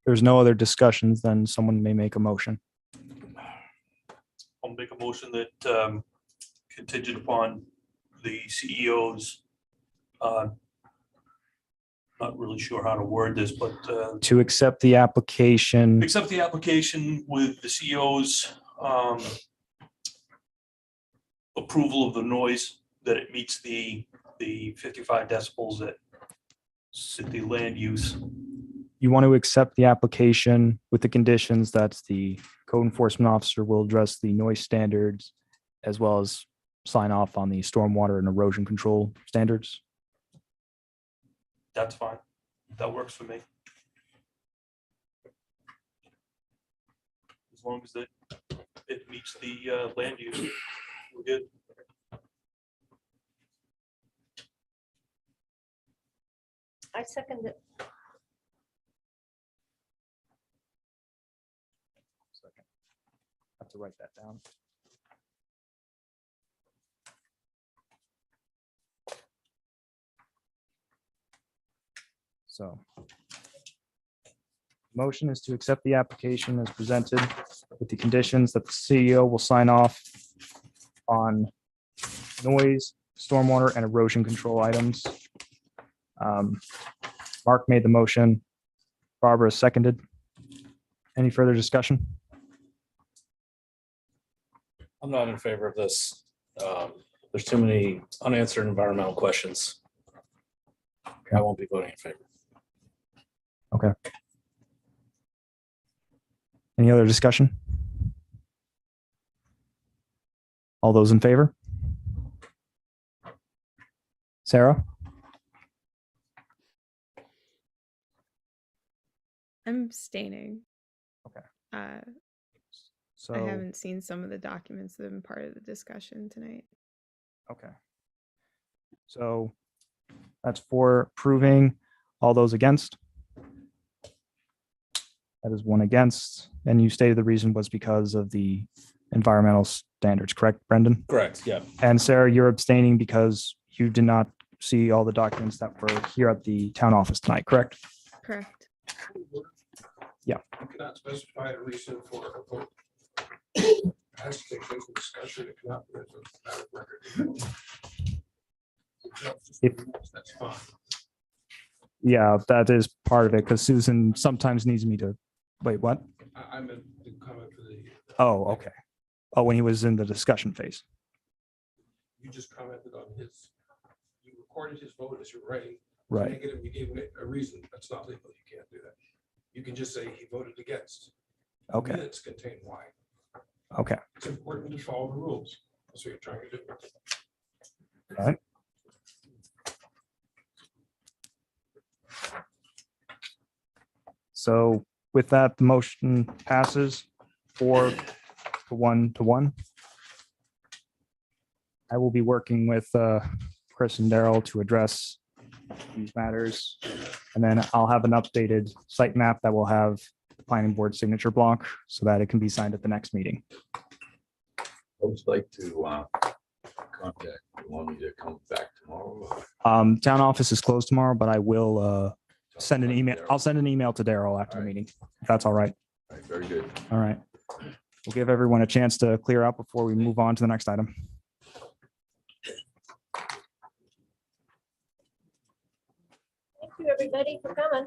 There's no other discussions, then someone may make a motion. I'll make a motion that contingent upon the CEO's, not really sure how to word this, but To accept the application, accept the application with the CEO's approval of the noise, that it meets the 55 decibels that the land use. you want to accept the application with the conditions that the code enforcement officer will address the noise standards as well as sign off on the stormwater and erosion control standards. That's fine. That works for me. As long as it meets the land use, we're good. I second it. Have to write that down. So motion is to accept the application as presented with the conditions that the CEO will sign off on noise, stormwater, and erosion control items. Mark made the motion. Barbara seconded. Any further discussion? I'm not in favor of this. There's too many unanswered environmental questions. I won't be voting in favor. Okay. Any other discussion? All those in favor? Sarah? I'm abstaining. Okay. I So, haven't seen some of the documents that have been part of the discussion tonight. okay. So that's for approving. All those against? That is one against. And you stated the reason was because of the environmental standards, correct, Brendan? Correct, yeah. And Sarah, you're abstaining because you did not see all the documents that were here at the town office tonight, correct? Correct. Yeah. You cannot specify a reason for a vote. Has to take place in discussion. It cannot be a matter of record. That's fine. Yeah, that is part of it because Susan sometimes needs me to, wait, what? I meant to comment for the. Oh, okay. Oh, when he was in the discussion phase. You just commented on his, you recorded his vote as you're writing. Right. Negative, you gave it a reason. That's not legal. You can't do that. You can just say he voted against. Okay. Minutes contain why. Okay. It's important to follow the rules. That's what you're trying to do. All right. So with that, the motion passes 4-1. I will be working with Chris and Daryl to address these matters. And then I'll have an updated site map that will have the planning board signature block so that it can be signed at the next meeting. I would like to contact, you want me to come back tomorrow? Town office is closed tomorrow, but I will send an email. I'll send an email to Daryl after the meeting, if that's all right. All right, very good. All right. We'll give everyone a chance to clear out before we move on to the next item. Thank you, everybody, for coming.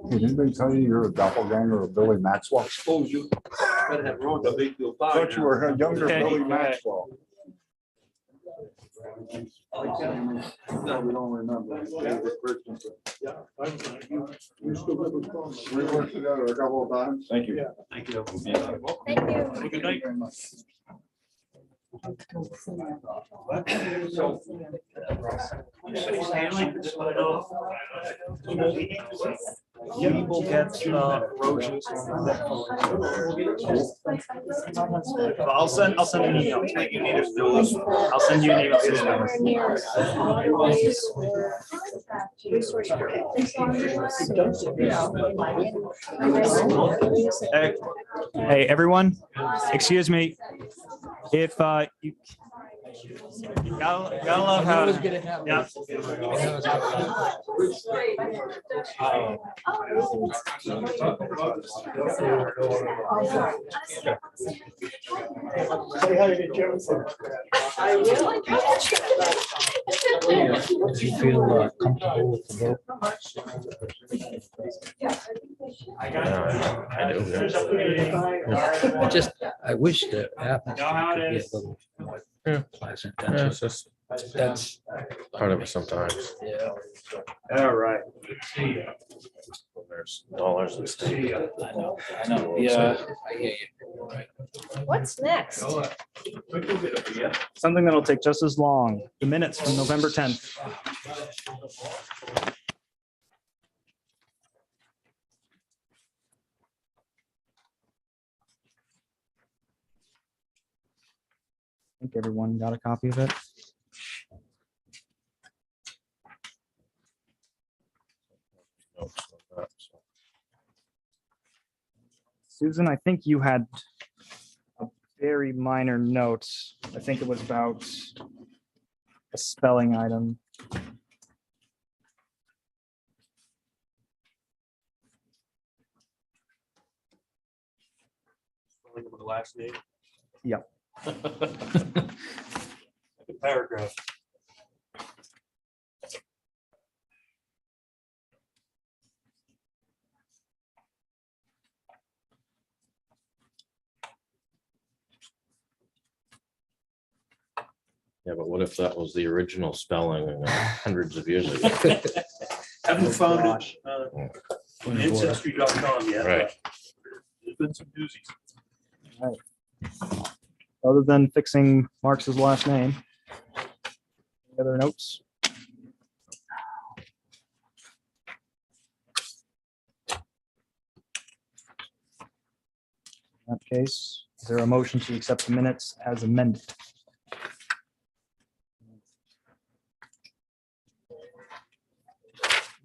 Did anybody tell you you're a doppelganger of Billy Maxwell? Suppose you better have road to make you I thought you were a younger Okay. Billy Maxwell. No, we don't remember. We worked together a couple of times. Thank you. Thank you. Thank you. Good night. So. You say Stanley? We will get erosions. I'll send an email. I'll send you an email. Somewhere near waterways or resource protection. Hey, everyone, excuse me. If you gotta love how, yeah. Say hi to Joe. I will. Do you feel comfortable with the vote? I wish the applicant could be a little more pleasant. That's Yeah, just- it's just That's, part of it sometimes. yeah. All right. There's dollars at stake. I know, yeah, I hear you. Right. What's next? Something that'll take just as long, the minutes from November 10th. I think everyone got a copy of it. Susan, I think you had a very minor note. I think it was about a spelling item. Spelling of the last name, Yep. the paragraph. Yeah, but what if that was the original spelling hundreds of years ago? Haven't found gosh. it on ancestry.com yet. Right. but There's been some doozies. Other than fixing Marx's last name. Any other notes? In that case, is there a motion to accept the minutes as amended?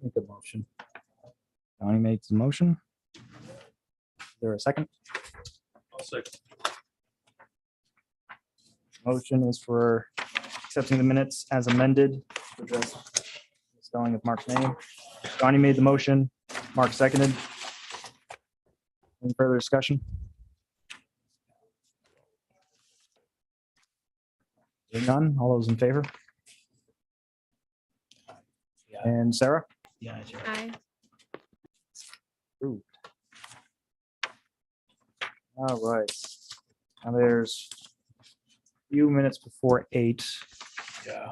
Make a motion. Donnie makes the motion. Is there a second? I'll say, Motion is for accepting the minutes as amended. To address the spelling of Mark's name. Donnie made the motion. Mark seconded. Any further discussion? Hearing none. All those in favor? Yeah. And Sarah? Yeah, that's right. Aye. Approved. All right. Now there's a few minutes before 8. Yeah.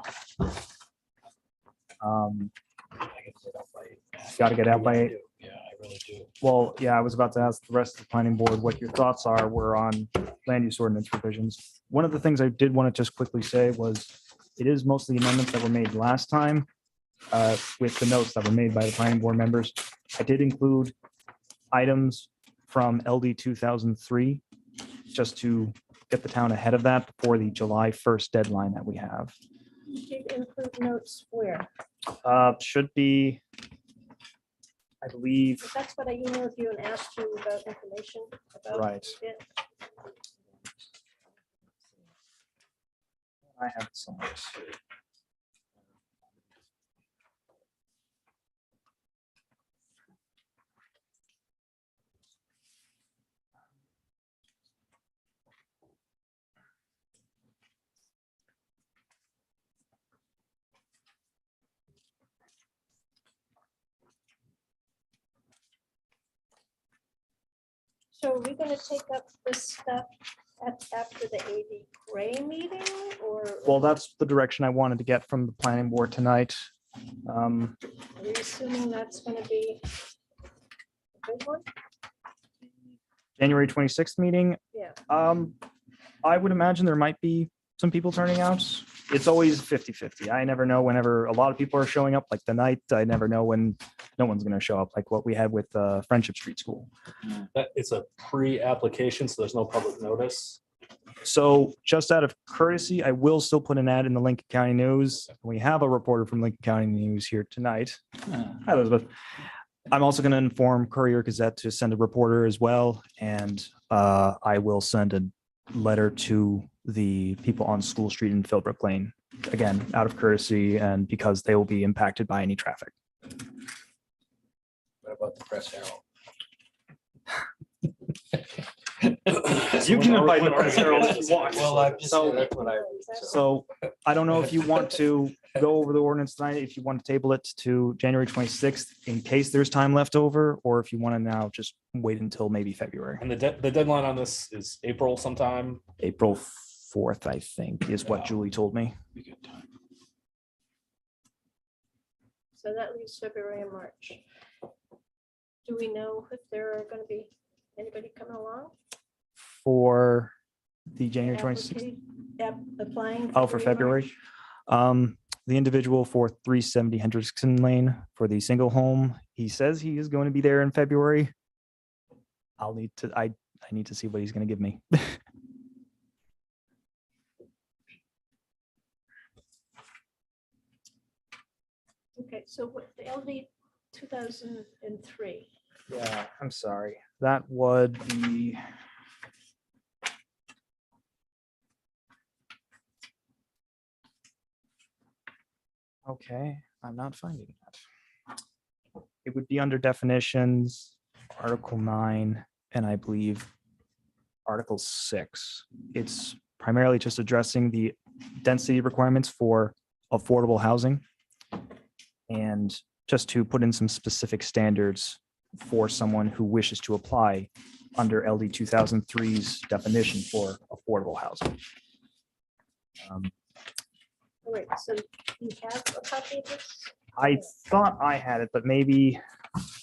Got to get out by 8. Yeah, I really do. Well, yeah, I was about to ask the rest of the planning board what your thoughts were on land use ordinance revisions. One of the things I did want to just quickly say was it is mostly amendments that were made last time with the notes that were made by the planning board members. I did include items from LD 2003 just to get the town ahead of that before the July 1st deadline that we have. You include notes where? Should be, I believe, That's what I emailed you and asked you about information about. right. it. I have it somewhere. So are we gonna take up this stuff after the AV Gray meeting or? Well, that's the direction I wanted to get from the planning board tonight. Are we assuming that's gonna be a big one? January 26th meeting, Yeah. I would imagine there might be some people turning out. It's always 50-50. I never know whenever a lot of people are showing up, like the night, I never know when no one's going to show up, like what we had with Friendship Street School. That it's a pre-application, so there's no public notice. So just out of courtesy, I will still put an ad in the Lincoln County News. We have a reporter from Lincoln County News here tonight. Hi, Elizabeth. I'm also going to inform Courier Gazette to send a reporter as well. And I will send a letter to the people on School Street and Philbrook Lane, again, out of courtesy and because they will be impacted by any traffic. What about the Press Herald? You can invite the Press Herald if you want. Well, I'm just, So- that's what I. So I don't know if you want to go over the ordinance tonight, if you want to table it to January 26th in case there's time left over, or if you want to now just wait until maybe February. And the deadline on this is April sometime. April 4th, I think, is what Julie told me. We got time. so that leaves February and March. Do we know if there are gonna be anybody coming along? For the January 26th. Applying. Oh, for February. The individual for 370 Hendrickson Lane for the single home, he says he is going to be there in February. I need to see what he's going to give me. Okay, so what, the LD 2003, Yeah, I'm sorry. That would be. Okay, I'm not finding that. It would be under definitions, Article 9, and I believe Article 6. It's primarily just addressing the density requirements for affordable housing and just to put in some specific standards for someone who wishes to apply under LD 2003's definition for affordable housing. oh wait, so you have a copy of this? I thought I had it, but maybe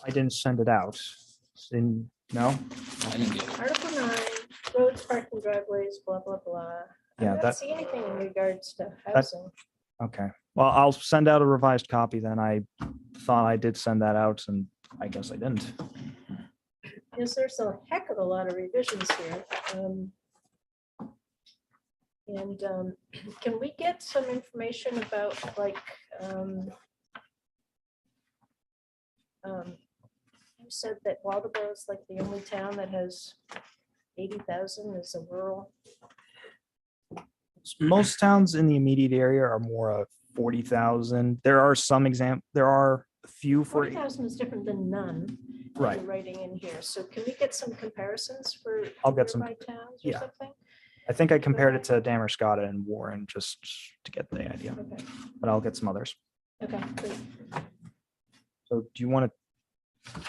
I didn't send it out. No? Article 9, roads, parking, driveways, blah, blah, blah. I Yeah, don't that- see anything in regards to housing. Okay, well, I'll send out a revised copy then. I thought I did send that out and I guess I didn't. Yes, there's a heck of a lot of revisions here. And can we get some information about like, you said that Waldeboro is like the only town that has 80,000 as a rural. Most towns in the immediate area are more of 40,000. There are there are a few for, 40,000 is different than none. that Right. you're writing in here. So can we get some comparisons for I'll get some- nearby towns or yeah. something? I think I compared it to Damerscott and Warren just to get the idea, Okay, but I'll get some others. okay, good. So do you want to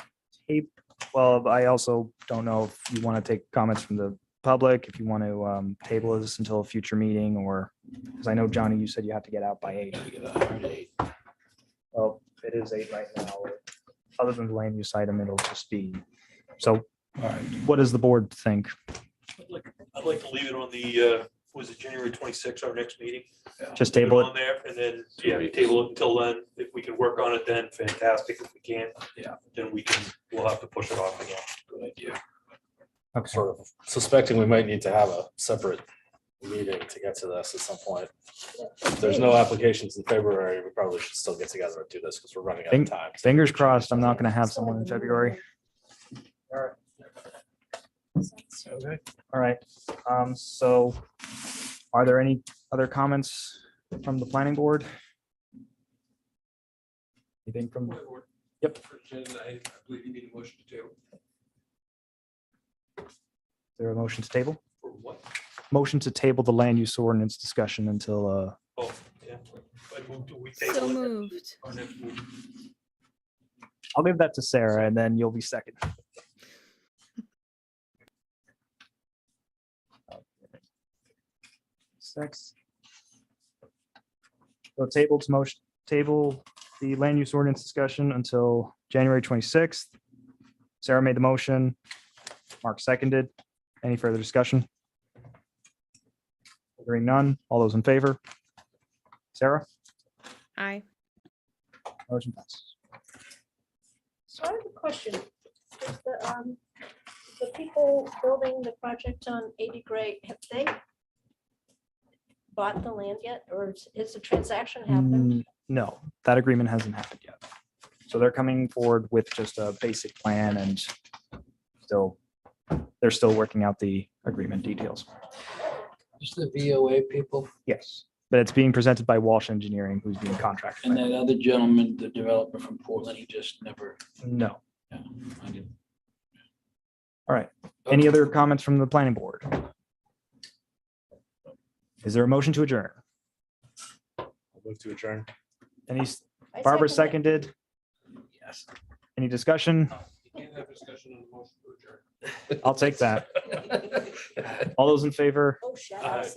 tape? Well, I also don't know if you want to take comments from the public, if you want to table this until a future meeting, or, because I know, Johnny, you said you have to get out by 8. Well, it is 8 right now. Other than the land use item, it'll just be, so what does the board think? I'd like to leave it on the, was it January 26th, our next meeting? Just Leave table On there, and then, yeah, table it until then. If we can work on it then, fantastic. If we can't, then we'll have to push it off again. Good idea. Okay. Sort of suspecting we might need to have a separate meeting to get to this at some point. If there's no applications in February, we probably should still get together and do this because we're running out of time. Fingers crossed, I'm not going to have someone in February. Okay. All right, so are there any other comments from the planning board? Anything from, yep, I believe you need a motion to table. is there a motion to table? For what? Motion to table the land use ordinance discussion until, Oh, yeah. I moved, we So table it. moved. Our next meeting. I'll give that to Sarah and then you'll be second. Six. So table the land use ordinance discussion until January 26th. Sarah made the motion. Mark seconded. Any further discussion? Hearing none. All those in favor? Sarah? Aye. Motion passes. So I have a question. Is the people building the project on 80 Gray, have they bought the land yet, or is the transaction happened? No, that agreement hasn't happened yet. So they're coming forward with just a basic plan and they're still working out the agreement details. Just the VOA people Yes, but it's being presented by Walsh Engineering, who's being contracted. and by that them. other gentleman, the developer from Portland, he just never. No. Yeah, I didn't. All right. Any other comments from the planning board? Is there a motion to adjourn? I'll move to adjourn. Any, I Barbara second seconded? Yes. Any discussion? You can't have discussion on the motion to adjourn. I'll take that. All those in favor? Oh, shut up.